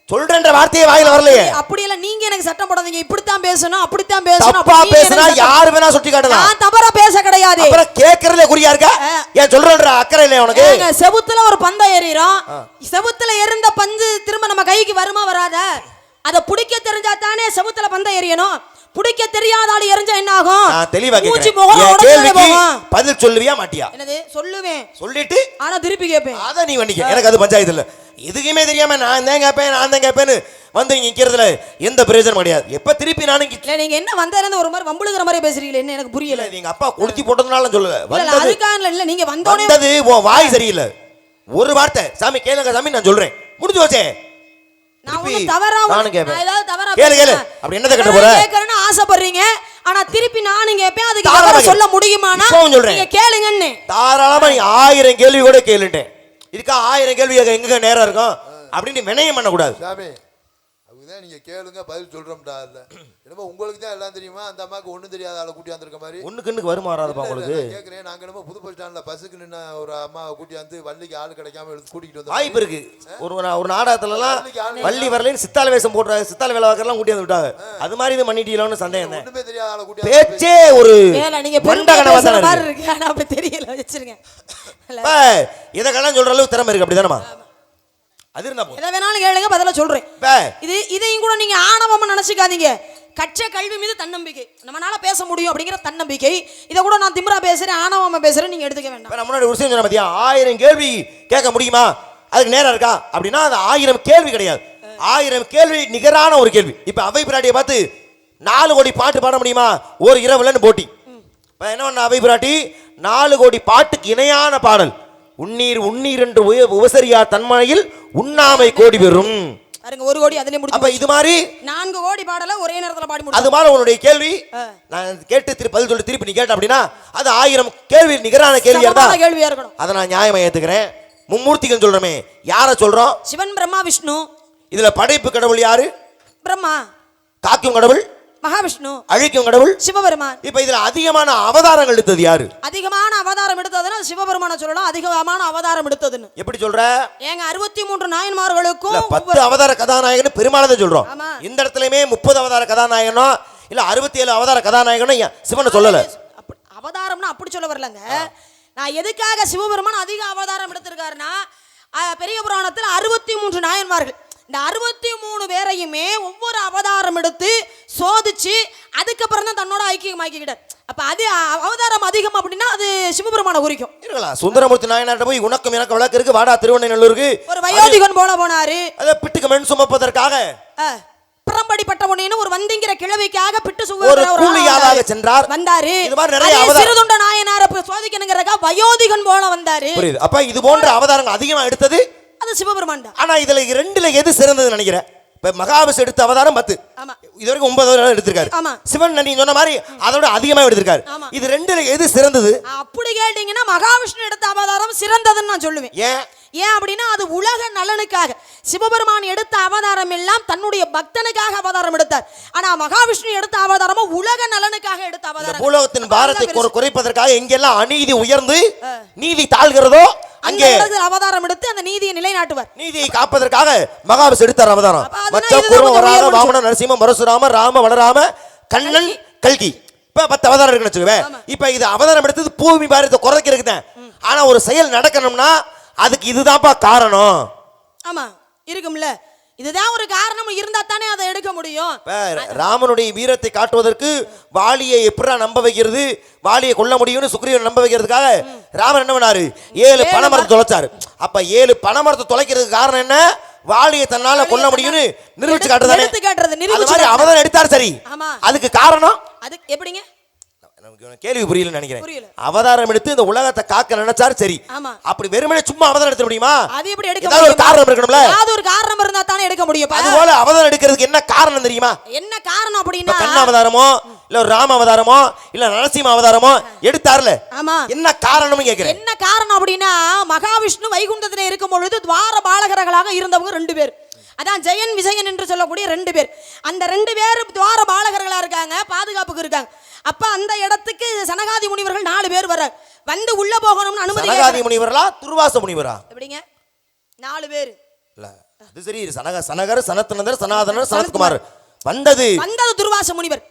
சொல்றேன்ற வார்த்தையே வாயில வரலையே. அப்படி எல்லாம் நீங்க எனக்கு சட்டம் போடாதீங்க. இப்படித்தான் பேசணும், அப்படித்தான் பேசணும். தப்பா பேசினா யார் வேணா சுட்டி காட்டலாம். நான் தவறா பேச கிடையாது. அப்புறம் கேக்குறதுல குறியா இருக்க. ஏன் சொல்றன்ற அக்கறை இல்லையா உனக்கு? செவுத்துல ஒரு பந்தை எறிறோம். செவுத்துல எறிந்த பந்து திரும்ப நம்ம கைக்கு வருமா வராத? அத புடிக்க தெரிஞ்சா தானே செவுத்துல பந்தை எறியணும். புடிக்க தெரியாத ஆளு எறிஞ்சா என்ன ஆகும்? தெளிவா மூச்சு கேக்குறேன். முகம் உடைஞ்சு போகும். பதில் சொல்லுவியா மாட்டியா? என்னது சொல்லுவேன். சொல்லிட்டு ஆனா திருப்பி கேட்பேன். அத நீ வண்டிக்க. எனக்கு அது பஞ்சாயத்து இல்ல. எதுக்குமே தெரியாம நான் தான் கேட்பேன்னு வந்து நீங்க நிக்கிறதுல எந்த பிரயோஜனம் கிடையாது. எப்ப திருப்பி நானும் இல்ல நீங்க என்ன வந்ததுல இருந்து ஒரு மாதிரி வம்புழுகிற மாதிரி பேசுறீங்களே, என்ன எனக்கு புரியல. எங்க அப்பா கொளுத்தி போட்டதுனால சொல்லல. அதுக்காக இல்ல நீங்க வந்தோனே வந்தது உன் வாய் சரியில்லை. ஒரு வார்த்தை சாமி கேளுங்க சாமி நான் சொல்றேன், முடிஞ்சு வச்சே. நான் ஒண்ணு தவறா நானும் கேட்பேன். நான் ஏதாவது தவறா கேளு அப்படி என்னத கேட்ட போற? கேக்குறேன்னு ஆசைப்படுறீங்க. ஆனா திருப்பி நானும் கேட்பேன். அதுக்கு விவரம் சொல்ல முடியுமானா நீங்க கேளுங்கன்னு. தாராளமா நீ 1000 கேள்வி கூட கேளுட்டேன். இதுக்கா 1000 கேள்வி எங்க நேரம் இருக்கும் அப்படின்னு வினயம் பண்ண கூடாது. சாமி அதுதான் நீங்க கேளுங்க பதில் சொல்றோம்டா. இல்ல என்னமோ உங்களுக்கு தான் எல்லாம் தெரியுமா, அந்த அம்மாக்கு ஒண்ணும் தெரியாத ஆளை கூட்டி வந்திருக்க மாதிரி. ஒண்ணுக்கு வருமா வராதுப்பா உங்களுக்கு? கேக்குறேன். நாங்க என்னமோ புது பஸ் ஸ்டாண்ட்ல பஸ்ஸுக்கு நின்ன ஒரு அம்மாவை கூட்டி வந்து வள்ளிக்கு ஆள் கிடைக்காம கூட்டிட்டு வந்து வாய்ப்பு இருக்கு. ஒரு நாடகத்துல எல்லாம் வள்ளி வரலைன்னு சித்தால வேஷம் போடுறாங்க, சித்தால வேலை வாக்கெல்லாம் கூட்டி வந்து விட்டாங்க. அது மாதிரி இது பண்ணிட்டீங்களோன்னு சந்தேகம் தான். ஒண்ணுமே தெரியாத ஆளை கூட்டி பேச்சே ஒரு நீங்க பேசுற மாதிரி இருக்கு. ஆனா அப்படி தெரியல, வச்சிருங்க. இதெல்லாம் சொல்ற அளவுக்கு திறமை இருக்கு. அப்படிதானமா? அது இருந்தா போதும். எதை வேணாலும் கேளுங்க, பதிலா சொல்றேன். இதையும் கூட நீங்க ஆணவமா நினைச்சுக்காதீங்க. கட்ச கல்வி மீது தன்னம்பிக்கை, நம்மளால பேச முடியும் அப்படிங்கிற தன்னம்பிக்கை. இதை கூட நான் திமிரா பேசுறேன், ஆணவமா பேசுறேன் நீங்க எடுத்துக்க வேண்டாம். நம்ம முன்னாடி ஒரு விஷயம் சொன்ன பாத்தியா, 1000 கேள்வி கேட்க முடியுமா, அதுக்கு நேரம் இருக்கா அப்படின்னா அது 1000 கேள்வி கிடையாது. 1000 கேள்வி நிகரான ஒரு கேள்வி. இப்ப அவை பிராட்டியை பார்த்து 4 கோடி பாட்டு பாட முடியுமா ஒரு இரவுலன்னு போட்டி. என்ன பண்ண அவை பிராட்டி, 4 கோடி பாட்டுக்கு இணையான பாடல். உன்னீர் என்று உபசரியா தன்மனையில் உண்ணாமை கோடி பெறும். 1 கோடி அதிலே முடிச்சு. அப்ப இது மாதிரி 4 கோடி பாடல ஒரே நேரத்துல பாடி முடிச்சு. அது மாதிரி உன்னுடைய கேள்வி நான் கேட்டு பதில் சொல்லி திருப்பி நீ கேட்ட அப்படின்னா அது 1000 கேள்வி நிகரான கேள்வியா இருக்கணும். அதை நான் நியாயமா ஏத்துக்கிறேன். மும்மூர்த்திகள் சொல்றோமே, யார சொல்றோம்? சிவன், பிரம்மா, விஷ்ணு. இதுல படைப்பு கடவுள் யாரு? பிரம்மா. காக்கும் கடவுள் மகாவிஷ்ணு. அழிக்கும் கடவுள் சிவபெருமான். இப்ப இதுல அதிகமான அவதாரங்கள் எடுத்தது யாரு? அதிகமான அவதாரம் எடுத்ததுன்னா சிவபெருமான சொல்லலாம். அதிகமான அவதாரம் எடுத்ததுன்னு எப்படி சொல்ற? ஏங்க 63 நாயன்மார்களுக்கும் 10 அவதார கதாநாயகன் பெருமாளை சொல்றோம். இந்த இடத்துலயுமே 30 அவதார கதாநாயகனோ இல்ல 67 அவதார கதாநாயகனோ சிவனை சொல்லல. அவதாரம்னா அப்படி சொல்ல வரலங்க. நான் எதுக்காக சிவபெருமான் அதிக அவதாரம் எடுத்திருக்காருன்னா, பெரிய புராணத்துல 63 நாயன்மார்கள். இந்த 63 பேரையுமே ஒவ்வொரு அவதாரம் எடுத்து சோதிச்சு அதுக்கப்புறம் தான் தன்னோட ஐக்கியமாக்கிக்கிட்டார். அப்ப அது அவதாரம் அதிகம் அப்படின்னா அது சிவபெருமான குறிக்கும். இருக்கலாம். சுந்தரமூர்த்தி நாயனார்ட்ட போய் உனக்கும் எனக்கு வழக்கு இருக்கு, வாடா திருவண்ணநல்லூருக்கு ஒரு வயோதிகன் போல போனாரு. அத பிட்டுக்கு மண் சுமப்பதற்காக புறம்படிப்பட்ட பொண்ணுன்னு ஒரு வந்திங்கிற கிழவிக்காக பிட்டு ஒரு கூலியாளாக சென்றார். வந்தாரு. இது மாதிரி நிறைய அவதாரம் சிறுதுண்ட நாயனாரை சோதிக்கணுங்கிறதுக்காக வயோதிகன் போல வந்தாரு. புரியுது. அப்ப இது போன்ற அவதாரங்கள் அதிகமா எடுத்தது அது சிவபெருமான் தான். ஆனா இதுல 2ல எது சிறந்தது நினைக்கிறேன்? இப்ப மகாவிஷ்ணு எடுத்த அவதாரம் 10, இது வரைக்கும் 9 அவதாரம் எடுத்திருக்காரு. சிவன் நீ சொன்ன மாதிரி அதோட அதிகமா எடுத்திருக்காரு. இது 2ல எது சிறந்தது? அப்படி கேட்டீங்கன்னா மகாவிஷ்ணு எடுத்த அவதாரம் சிறந்ததுன்னு நான் சொல்லுவேன். ஏன் அப்படின்னா அது உலக நலனுக்காக. சிவபெருமான் எடுத்த அவதாரம் எல்லாம் தன்னுடைய பக்தனுக்காக அவதாரம் எடுத்தார். ஆனா மகாவிஷ்ணு எடுத்த அவதாரமும் உலக நலனுக்காக எடுத்த அவதாரம். பூலோகத்தின் பாரத்தை குறைப்பதற்காக எங்கெல்லாம் அநீதி உயர்ந்து நீதி தாழ்கிறதோ அங்கே அவதாரம் எடுத்து அந்த நீதியை நிலைநாட்டுவார். நீதியை காப்பதற்காக மகாவிஷ்ணு எடுத்தார் அவதாரம். வாமன நரசிம்ம பரசுராம ராம வளராம கண்ணன் கல்கி. இப்ப 10 அவதாரம் இருக்குன்னு வச்சுக்கவே. இப்ப இது அவதாரம் எடுத்தது பூமி பாரத்தை குறைக்கிறதுக்கு தான். ஆனா ஒரு செயல் நடக்கணும்னா அதுக்கு இதுதான்ப்பா காரணம். ஆமா இருக்கும்ல, இதுதான் ஒரு காரணம் இருந்தா தானே அதை எடுக்க முடியும். ராமனுடைய வீரத்தை காட்டுவதற்கு வாலியை எப்படா நம்ப வைக்கிறது, வாலியை கொல்ல முடியும்னு சுக்ரீவன் நம்ப வைக்கிறதுக்காக ராமன் என்ன பண்ணாரு, 7 பனைமரத்தை தொலைச்சாரு. அப்ப 7 பனைமரத்தை தொலைக்கிறதுக்கு காரணம் என்ன? வாலியை தன்னால கொல்ல முடியும்னு நிரூபிச்சு காட்டுறதானே. எடுத்து காட்டுறது, அது நிரூபிச்சு மாதிரி காட்டுறது. அவதாரம் எடுத்தார் சரி. ஆமா. அதுக்கு காரணம் அது எப்படிங்க? நமக்கு கேள்வி புரியலன்னு நினைக்கிறேன். புரியல. அவதாரம் எடுத்து இந்த உலகத்தை காக்க நினைச்சாரு சரி. ஆமா. அப்படி வெறுமனே சும்மா அவதாரம் எடுக்க முடியுமா? அது எப்படி எடுக்க ஏதாவது ஒரு முடியும்? காரணம் இருக்கணும்ல. ஏதாவது ஒரு காரணம் இருந்தா தானே எடுக்க முடியும். அது போல அவதாரம் எடுக்கிறதுக்கு என்ன காரணம் தெரியுமா? என்ன காரணம் இப்ப அப்படின்னா, கண்ண அவதாரமோ இல்ல ஒரு ராம அவதாரமோ இல்ல நரசிம்ம அவதாரமோ எடுத்தார்ல, ஆமா, என்ன காரணம்னு கேக்குறேன். என்ன காரணம் அப்படின்னா, மகாவிஷ்ணு வைகுண்டத்திலே இருக்கும் பொழுது துவார பாலகர்களாக இருந்தவங்க 2 பேர். அதான் ஜெயன் விஜயன் என்று சொல்லக்கூடிய 2 பேர். அந்த 2 பேர் துவார பாலகர்களா இருக்காங்க, பாதுகாப்புக்கு இருக்காங்க. அப்ப அந்த இடத்துக்கு சனகாதி முனிவர்கள் 4 பேர் வர வந்து உள்ள போகணும்னு அனுமதி. சனகாதி முனிவரா துர்வாச முனிவரா? எப்படிங்க 4 பேர்? இல்ல அது சரி. சனகர் சனத்னந்தர் சனாதனர் சனத்குமார் வந்தது துர்வாச முனிவர்.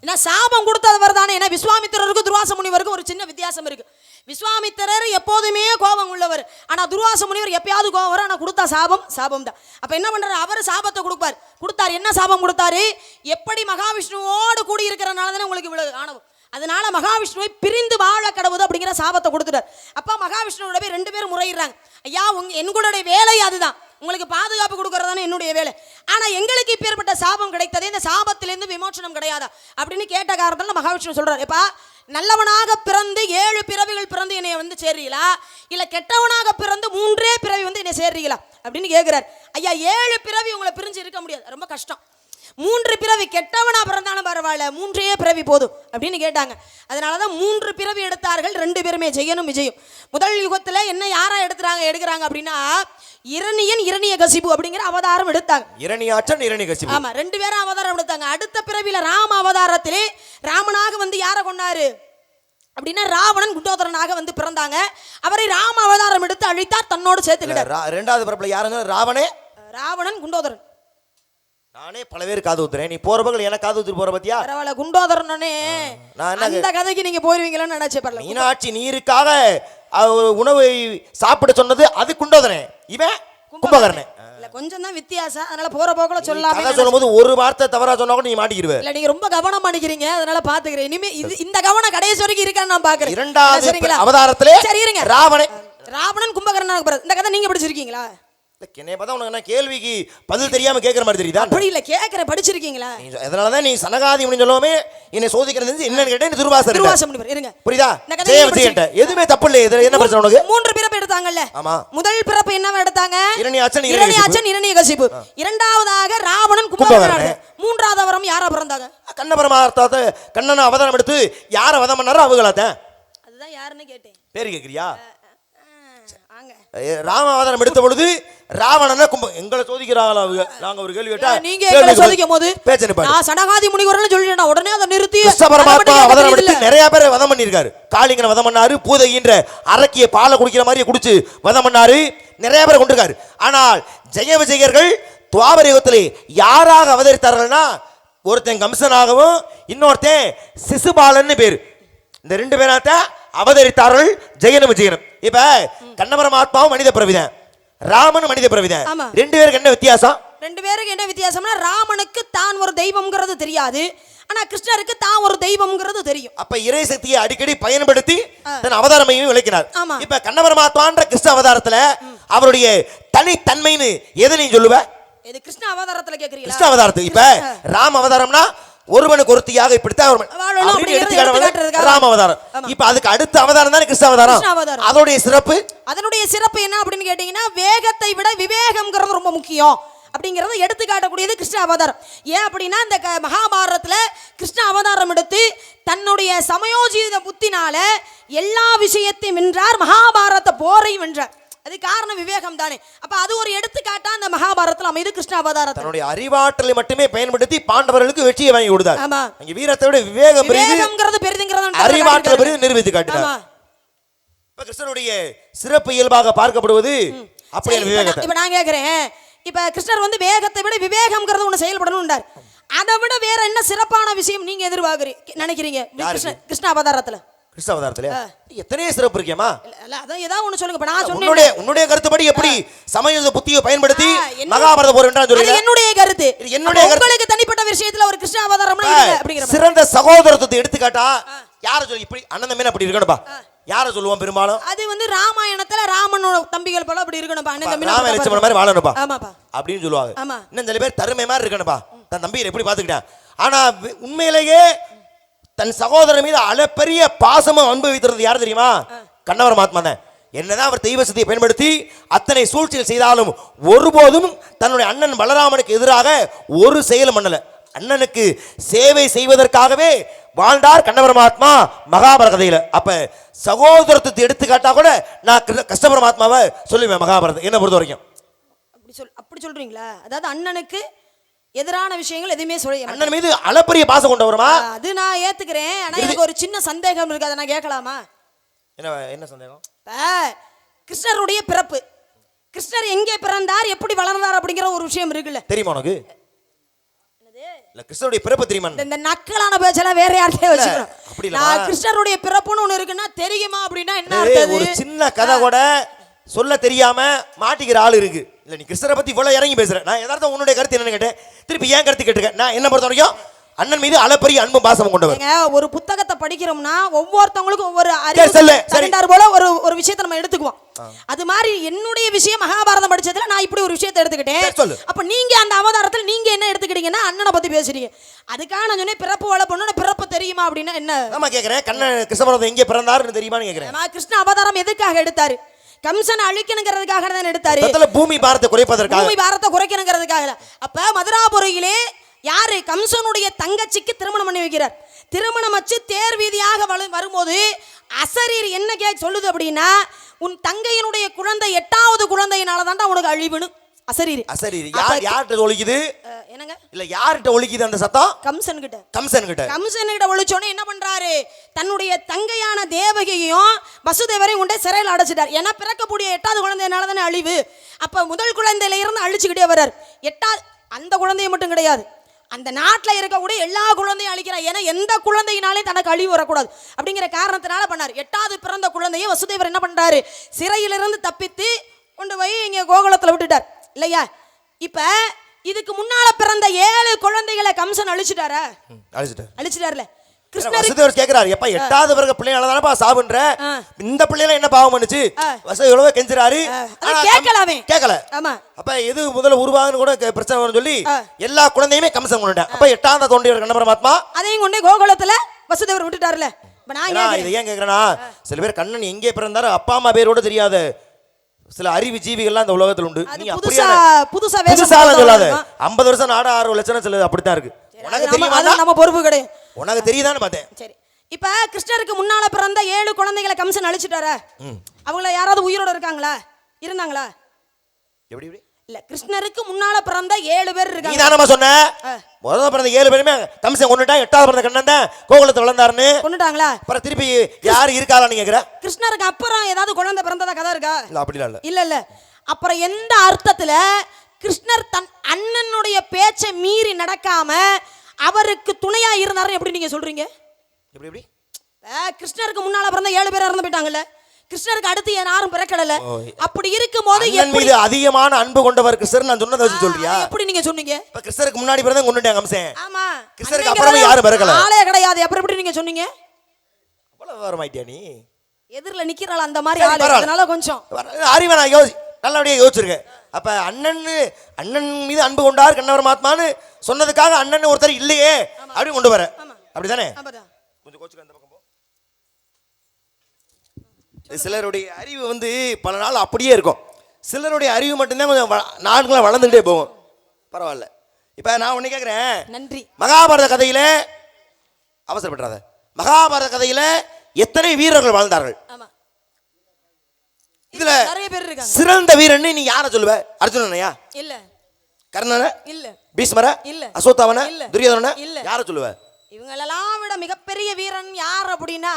ஏன்னா சாபம் கொடுத்தவர் தானே. ஏன்னா விஸ்வாமித்திரருக்கு துர்வாச முனிவருக்கு ஒரு சின்ன வித்தியாசம் இருக்கு. விஸ்வாமித்திரர் எப்போதுமே கோபம் உள்ளவர். ஆனா துர்வாச முனிவர் எப்பயாவது கோபம் வரும். ஆனா கொடுத்தா சாபம் தான். அப்ப என்ன பண்றாரு? அவர் சாபத்தை கொடுத்தார். என்ன சாபம் கொடுத்தாரு? எப்படி மகாவிஷ்ணுவோடு கூடி இருக்கிறனால தானே உங்களுக்கு இவ்வளவு ஆணவம். அதனால மகாவிஷ்ணுவை பிரிந்து வாழ கடவுது அப்படிங்கிற சாபத்தை கொடுத்துட்டார். அப்ப மகாவிஷ்ணுவோட போய் 2 பேரும் முறையிடுறாங்க. ஐயா, எங்களுடைய வேலை அதுதான், உங்களுக்கு பாதுகாப்பு கொடுக்கறதானே என்னுடைய வேலை. ஆனா எங்களுக்கு இப்பேற்பட்ட சாபம் கிடைத்ததே, இந்த சாபத்திலிருந்து விமோசனம் கிடையாதா அப்படின்னு கேட்ட காரணத்துல மகாவிஷ்ணு சொல்றாரு, எப்பா, நல்லவனாக பிறந்து 7 பிறவிகள் பிறந்து என்னை வந்து சேர்றீங்களா, இல்ல கெட்டவனாக பிறந்து 3 பிறவி வந்து என்னை சேர்றீங்களா அப்படின்னு கேட்கிறார். ஐயா, 7 பிறவி உங்களை பிரிஞ்சு இருக்க முடியாது, ரொம்ப கஷ்டம். 3 பிறவி, கெட்டவனா பிறந்தாலும் பரவாயில்ல, 3 பிறவி போதும் அப்படின்னு கேட்டாங்க. அதனாலதான் 3 பிறவி எடுத்தார்கள் 2 பேருமே, ஜெயனும் விஜயும். முதல் யுகத்துல என்ன யாரா எடுக்கிறாங்க அப்படின்னா, இரணியகசிபு அப்படிங்கிற அவதாரம் எடுத்தாங்க. இரணியாட்சன் இரணியகசிபு. ஆமா, 2 பேரும் அவதாரம் எடுத்தாங்க. அடுத்த பிறவில ராம அவதாரத்திலே ராமனாக வந்து யாரை கொண்டாரு அப்படின்னா, ராவணன் குண்டோதரனாக வந்து பிறந்தாங்க. அவரை ராம அவதாரம் எடுத்து அழித்தார், தன்னோடு சேர்த்துக்கிட்டார். 2வது பிறப்புல யாருங்க? ராவணன் குண்டோதரன். நானே பல பேர் காது ஊத்துறேன், நீ போற பகல் எனக்கு காது ஊத்துட்டு போற பத்தியா? பரவாயில்ல, குண்டோதரனே அந்த கதைக்கு நீங்க போயிருவீங்களான்னு நினைச்சே. பரவாயில்ல, மீனாட்சி நீருக்காக உணவை சாப்பிட சொன்னது அது குண்டோதரன், இவன் கும்பகர்ணன். இல்ல, கொஞ்சம் தான் வித்தியாசம். அதனால போற போக்குல சொல்லாம சொல்லும்போது ஒரு வார்த்தை தவறா சொன்னா கூட நீ மாட்டிக்கிடுவ. இல்ல, நீங்க ரொம்ப கவனம் பண்ணிக்கிறீங்க, அதனால பாத்துக்கிறேன். இனிமே இந்த கவனம் கடைசி வரைக்கும் இருக்கான்னு நான் பாக்குறேன். 2வது அவதாரத்திலே சரி இருங்க, ராவணன் கும்பகர்ணன். இந்த கதை நீங்க படிச்சிருக்கீங்களா? என்னைய பார்த்தா உனக்கு என்ன கேள்விக்கு பதில் தெரியாம கேட்கற மாதிரி தெரியுதா? அப்படி இல்ல, கேட்கறேன், படிச்சிருக்கீங்களா? அதனாலதான் நீ சனகாதி முனி சொல்லவே என்னை சோதிக்கிறது என்னன்னு கேட்டேன். துர்வாச முனிவர் இருங்க, புரியுதா? எதுவுமே தப்பு இல்லை. இதுல என்ன பிரச்சனை உனக்கு? 3 பிறப்பு எடுத்தாங்கல்ல. ஆமா. முதல் பிறப்பு என்னவா எடுத்தாங்க? இரணியாட்சன் இரணியகசிபு. 2வதாக ராவணன் கும்பகர்ணன். 3வது அவரம் யாரா பிறந்தாங்க? கண்ண பரமார்த்தத்தை கண்ணன் அவதாரம் எடுத்து யார வதம் பண்ணாரோ அவங்களாத்தான். அதுதான் யாருன்னு கேட்டேன். பேரு கேக்குறியா? ராம அவதாரம் எடுத்த பொழுது ராவணனை எங்களை சோதிக்கிறாங்களா அவங்க? நாங்க ஒரு கேள்வி கேட்டா நீங்க எங்களை சோதிக்கும் போது நான் சனகாதி முனிவர்னு சொல்லிட்டேன், உடனே அதை நிறுத்தி கிருஷ்ண பரமாத்மா அவதாரம் எடுத்து நிறைய பேர் வதம் பண்ணியிருக்காரு. காளிங்கனை வதம் பண்ணாரு, பூதகின்ற அரக்கிய பாலை குடிக்கிற மாதிரியே குடிச்சு வதம் பண்ணாரு, நிறைய பேரை கொண்டிருக்காரு. ஆனால் ஜெய விஜயர்கள் துவாபர யுகத்திலே யாராக அவதரித்தார்கள்னா, ஒருத்தன் கம்சனாகவும் இன்னொருத்தன் சிசுபாலன்னு பேரு. இந்த 2 பேராத்தான் அவதரித்தார்கள் ஜெயனும் விஜயனும். இப்ப கண்ணபரமாத்மாவும் மனித பிறவிதான், ராமனும் மனித பிறவிதான். 2 பேருக்கு என்ன வித்தியாசம்? 2 பேருக்கு என்ன வித்தியாசம்னா, ராமனுக்கு தான் ஒரு தெய்வம்ங்கிறது தெரியாது, ஆனா கிருஷ்ணருக்கு தான் ஒரு தெய்வம்ங்கிறது தெரியும். அப்ப இறை சக்தியை அடிக்கடி பயன்படுத்தி தன் அவதாரமையும் விளக்கினார். இப்ப கண்ணபரமாத்மான்ற கிருஷ்ண அவதாரத்துல அவருடைய தனித்தன்மைன்னு எதை நீ சொல்லுவ? இது கிருஷ்ண அவதாரத்துல கேக்குறீங்களா? கிருஷ்ண அவதாரத்துக்கு இப்ப ராம அவதாரம்னா ஒருவனுக்கு ஒருத்தியாக இப்படித்தான் ராம அவதாரம். இப்ப அதுக்கு அடுத்த அவதாரம் தானே கிருஷ்ண அவதாரம். அதோடைய சிறப்பு என்ன அப்படின்னு கேட்டீங்கன்னா, வேகத்தை விட விவேகம்ங்கிறது ரொம்ப முக்கியம் அப்படிங்கறத எடுத்து காட்டக்கூடியது கிருஷ்ண அவதாரம். ஏன் அப்படின்னா, இந்த மகாபாரதத்துல கிருஷ்ண அவதாரம் எடுத்து தன்னுடைய சமயோஜித புத்தினால எல்லா விஷயத்தையும் வென்றார், மகாபாரத போரை வென்றார். அது காரணம் விவேகம் தானே. அப்ப அது ஒரு எடுத்துக்காட்டா அந்த மகாபாரதத்துல அமைது கிருஷ்ண அவதாரத்தை. தன்னுடைய அறிவாற்றலை மட்டுமே பயன்படுத்தி பாண்டவர்களுக்கு வெற்றியை வாங்கி கொடுத்தார். ஆமா, அங்க வீரத்தை விட விவேகம்ங்கிறது பெரிதுங்கிறது அறிவாற்றல் பெரிது நிரூபித்து காட்டினார். இப்ப கிருஷ்ணருடைய சிறப்பு இயல்பாக பார்க்கப்படுவது அப்படியே விவேகத்தை. இப்ப நான் கேக்குறேன், இப்ப கிருஷ்ணர் வந்து வேகத்தை விட விவேகம்ங்கிறது ஒண்ணு செயல்படணும்ன்றார். அதை விட வேற என்ன சிறப்பான விஷயம் நீங்க எதிர்பார்க்கறீங்க நினைக்கிறீங்க கிருஷ்ண அவதாரத்துல? கிருஷ்ண அவதாரத்துல எத்தனையோ சிறப்பு இருக்கேமா? இல்ல, அதான் ஏதாவது ஒண்ணு சொல்லுங்க. இப்ப நான் சொன்னேன், உன்னுடைய கருத்துப்படி எப்படி சமயோஜித புத்தியை பயன்படுத்தி மகாபாரத போர் என்றால் சொல்றீங்க? என்னுடைய கருத்து. உங்களுக்கு தனிப்பட்ட விஷயத்துல ஒரு கிருஷ்ண அவதாரம்னா அப்படிங்கிற சிறந்த சகோதரத்துவத்தை எடுத்துக்காட்டா யார சொல்லி இப்படி அண்ணன் தம்பி அப்படி இருக்கணும்பா, யாரை சொல்லுவோம் பெரும்பாலும்? அது வந்து ராமாயணத்துல ராமனோட தம்பிகள் போல அப்படி இருக்கணும்பா. அண்ணன் தம்பி ராம லட்சுமணன் மாதிரி வாழணும்பா ஆமாப்பா அப்படின்னு சொல்லுவாங்க. ஆமா. இன்னும் சில பேர் தருமை மாதிரி இருக்கணும்பா, தன் தம்பியை எப்படி பார்த்துக்கிட்டான். ஆனா உண்மையிலேயே தன் சகோதரன் மீது அளப்பெரிய பாசமும் அன்பு வைத்திருந்தது யார் தெரியுமா? கண்ணவர் மகாத்மா தான். என்னதான் அவர் தெய்வ சக்தியை பயன்படுத்தி அத்தனை சூழ்ச்சிகள் செய்தாலும் ஒருபோதும் தன்னுடைய அண்ணன் பலராமனுக்கு எதிராக ஒரு செயலும் பண்ணல. அண்ணனுக்கு சேவை செய்வதற்காகவே வாழ்ந்தார் கண்ணவர் மகாத்மா மகாபாரத கதையில. அப்ப சகோதரத்தை எடுத்துக்காட்டா கூட நான் கிருஷ்ண பரமாத்மாவை சொல்லுவேன் மகாபாரதம் என்ன பொறுத்த வரைக்கும். அப்படி சொல்றீங்களா? அதாவது அண்ணனுக்கு எதிரான விஷயங்கள் எதுவுமே சொல்ல, அண்ணன் மீது அளப்பரிய பாசம் கொண்டவருமா? அது நான் ஏத்துக்கிறேன். ஆனா எனக்கு ஒரு சின்ன சந்தேகம் இருக்கு, அதை நான் கேட்கலாமா? என்ன சந்தேகம்? கிருஷ்ணருடைய பிறப்பு, கிருஷ்ணர் எங்கே பிறந்தார், எப்படி வளர்ந்தார் அப்படிங்கிற ஒரு விஷயம் இருக்குல்ல, தெரியுமா உனக்கு? இல்ல கிருஷ்ணருடைய பிறப்பு தெரியுமா? இந்த நக்கலான பேச்செல்லாம் வேற யார்கிட்டயே வச்சுக்கணும். அப்படி நான் கிருஷ்ணருடைய பிறப்புன்னு ஒண்ணு இருக்குன்னா தெரியுமா அப்படின்னா என்ன அர்த்தம்? ஒரு சின்ன கதை கூட சொல்ல தெரியாம மாட்டிக்கிற ஆள் இருக்கு. இல்ல நீ கிருஷ்ணரை பத்தி இவ்வளவு இறங்கி பேசுற, நான் எதார்த்தம் உன்னுடைய கருத்து என்னன்னு கேட்டேன், திருப்பி ஏன் கருத்து கேட்டுக்க. நான் என்ன பொறுத்த வரைக்கும் அண்ணன் மீது அளப்பரிய அன்பும் பாசமும் கொண்டவர். ஒரு புத்தகத்தை படிக்கிறோம்னா ஒவ்வொருத்தவங்களுக்கும் ஒவ்வொரு அறிவு போல ஒரு விஷயத்தை நம்ம எடுத்துக்குவோம். அது மாதிரி என்னுடைய விஷயம் மகாபாரதம் படிச்சதுல நான் இப்படி ஒரு விஷயத்தை எடுத்துக்கிட்டேன். அப்ப நீங்க அந்த அவதாரத்துல நீங்க என்ன எடுத்துக்கிட்டீங்கன்னா அண்ணனை பத்தி பேசுறீங்க. அதுக்காக நான் சொன்னேன் பிறப்பு வளப்பண்ணு பிறப்பு தெரியுமா அப்படின்னா என்ன? ஆமா கேக்குறேன், கண்ணன் கிருஷ்ணபுரம் எங்கே பிறந்தாருன்னு தெரியுமான்னு கேக்குறேன். கிருஷ்ண அவதாரம் எதுக்காக எடுத்தாரு? கம்சனை அழிக்கணுங்கிறதுக்காக தான் எடுத்தாரு. பூமி பாரத்தை குறைப்பதற்காக, பூமி பாரத்தை குறைக்கணுங்கிறதுக்காக. அப்ப மதுராபுரியிலே யாரு கம்சனுடைய தங்கச்சிக்கு திருமணம் பண்ணி வைக்கிறார். திருமணம் வச்சு தேர் வீதியாக வரும்போது அசரீர் என்ன சொல்லுது அப்படின்னா, உன் தங்கையினுடைய குழந்தை 8வது குழந்தையினால தான்டா உனக்கு அழிவுன்னு. அசரீர் யார்கிட்ட ஒலிக்குது? என்னங்க இல்ல யார்கிட்ட ஒலிக்குது அந்த சத்தம்? கம்சன் கிட்ட. கம்சன் கிட்ட ஒலிச்சோன்னே என்ன பண்றாரு, தன்னுடைய தங்கையான தேவகியையும் வசுதேவரையும் கொண்டே சிறையில் அடைச்சிட்டார். ஏன்னா பிறக்கக்கூடிய 8வது குழந்தையினால தானே அழிவு. அப்ப முதல் குழந்தையில இருந்து அழிச்சுக்கிட்டே வர்றார். 8வது அந்த குழந்தைய மட்டும் கிடையாது, அந்த நாட்டில் இருக்கக்கூடிய எல்லா குழந்தையும் அழிக்கிறார். ஏன்னா எந்த குழந்தையினாலே தனக்கு அழிவு வரக்கூடாது அப்படிங்கிற காரணத்தினால பண்ணார். 8வது பிறந்த குழந்தைய வசுதேவர் என்ன பண்றாரு, சிறையிலிருந்து தப்பித்து கொண்டு போய் இங்க கோகுலத்தில் விட்டுட்டார் இல்லையா? இப்ப இதுக்கு முன்னால பிறந்த 7 குழந்தைகளை கம்சன் அழிச்சிட்டாரா? அழிச்சிட்டார்ல. வசுதேவர் கேக்குறாரு, எப்ப 8வது பிறகு பிள்ளையால தானப்பா சாவுன்ற, இந்த பிள்ளைல என்ன பாவம் பண்ணுச்சு? வசுதேவர் கெஞ்சுறாரு, கேட்கல. ஆமா. அப்ப எது முதல்ல உருவாகுன்னு கூட பிரச்சனை வரும்னு சொல்லி எல்லா குழந்தையுமே கம்சன் கொண்டுட்டான். அப்ப 8வது தோன்றியவர் கண்ண பரமாத்மா அதையும் கொண்டே கோகுலத்துல வசுதேவர் விட்டுட்டார்ல. இதை ஏன் கேக்குறேன்னா, சில பேர் கண்ணன் எங்கே பிறந்தாரு அப்பா அம்மா பேரோட தெரியாத சில அறிவு ஜீவிகள்லாம் இந்த உலகத்தில் உண்டு. நீ புதுசா சொல்லாத. 50 வருஷம் நாட 6 லட்சம் சில அப்படித்தான் இருக்கு. உனக்கு தெரியுமா? நம்ம பொறுப்பு கிடையாது. உனக்கு தெரியுதான்னு பார்த்தேன். சரி, இப்ப கிருஷ்ணருக்கு முன்னால பிறந்த 7 குழந்தைகளை கம்சன் அழிச்சிட்டாரா? அவங்கள யாராவது உயிரோட இருக்காங்களா? இருந்தாங்களா? எப்படி இல்ல, கிருஷ்ணருக்கு முன்னால பிறந்த 7 பேர் இருக்காங்க. நீ தானமா சொன்ன முதல்ல பிறந்த 7 பேருமே கம்சன் கொண்டுட்டான். 8வது பிறந்த கண்ணன் தான் கோகுலத்தை வளர்ந்தாருன்னு கொண்டுட்டாங்களா? அப்புறம் திருப்பி யாரு இருக்காளா நீங்க கேக்குற? கிருஷ்ணருக்கு அப்புறம் ஏதாவது குழந்தை பிறந்ததா கதை இருக்கா? இல்ல அப்படி இல்ல. இல்ல அப்புறம் எந்த அர்த்தத்துல கிருஷ்ணர் தன் அண்ணனுடைய பேச்சை மீறி நடக்காம அவருக்கு துணையா இருந்தாரு எப்படி நீங்க சொல்றீங்க? எப்படி கிருஷ்ணருக்கு முன்னால பிறந்த 7 பேர் இறந்து போயிட்டாங்கல்ல, கிருஷ்ணருக்கு அடுத்து யாரும் பிறக்கல. அப்படி இருக்கும்போது மீது அதிகமான அன்பு கொண்டவர் கிருஷ்ணர் நான் சொன்னதை வச்சு சொல்றியா? எப்படி நீங்க சொன்னீங்க? இப்ப கிருஷ்ணருக்கு முன்னாடி பிறந்த கொண்டுட்டாங்க கம்சன். ஆமா, கிருஷ்ணருக்கு அப்புறம் யாரும் பிறக்கல. ஆளே கிடையாது. அப்புறம் எப்படி நீங்க சொன்னீங்க? அவ்வளவு வரமாட்டியா நீ? எதிரில நிக்கிறாள் அந்த மாதிரி ஆளு, அதனால கொஞ்சம் அறிவை நான் நல்லபடியா யோசிச்சிருக்கேன். அப்ப அண்ணன் மீது அன்பு கொண்டார் கண்ணவர் மகாத்மான்னு சொன்னதுக்காக அண்ணன் ஒருத்தர் இல்லையே அப்படி கொண்டு வர, அப்படிதானே? கொஞ்சம் கோச்சுக்க அந்த பக்கம் போ. சிலருடைய அறிவு வந்து பல நாள் அப்படியே இருக்கும், சிலருடைய அறிவு மட்டும்தான் கொஞ்சம் நாட்களை வளர்ந்துட்டே போகும். பரவாயில்ல. இப்ப நான் ஒண்ணு கேட்கிறேன். நன்றி. மகாபாரத கதையில அவசரப்படாத, மகாபாரத கதையில எத்தனை வீரர்கள் வாழ்ந்தார்கள்? இதுல சிறந்த வீரன் நீ யார சொல்லுவ? அர்ஜுனனையா? இல்ல. கர்ணன? இல்ல. பீஷ்மர? இல்ல. அசோத்தாவன? துரியோதன? யார சொல்லுவ? இவங்களெல்லாம் விட மிகப்பெரிய வீரன் யார் அப்படின்னா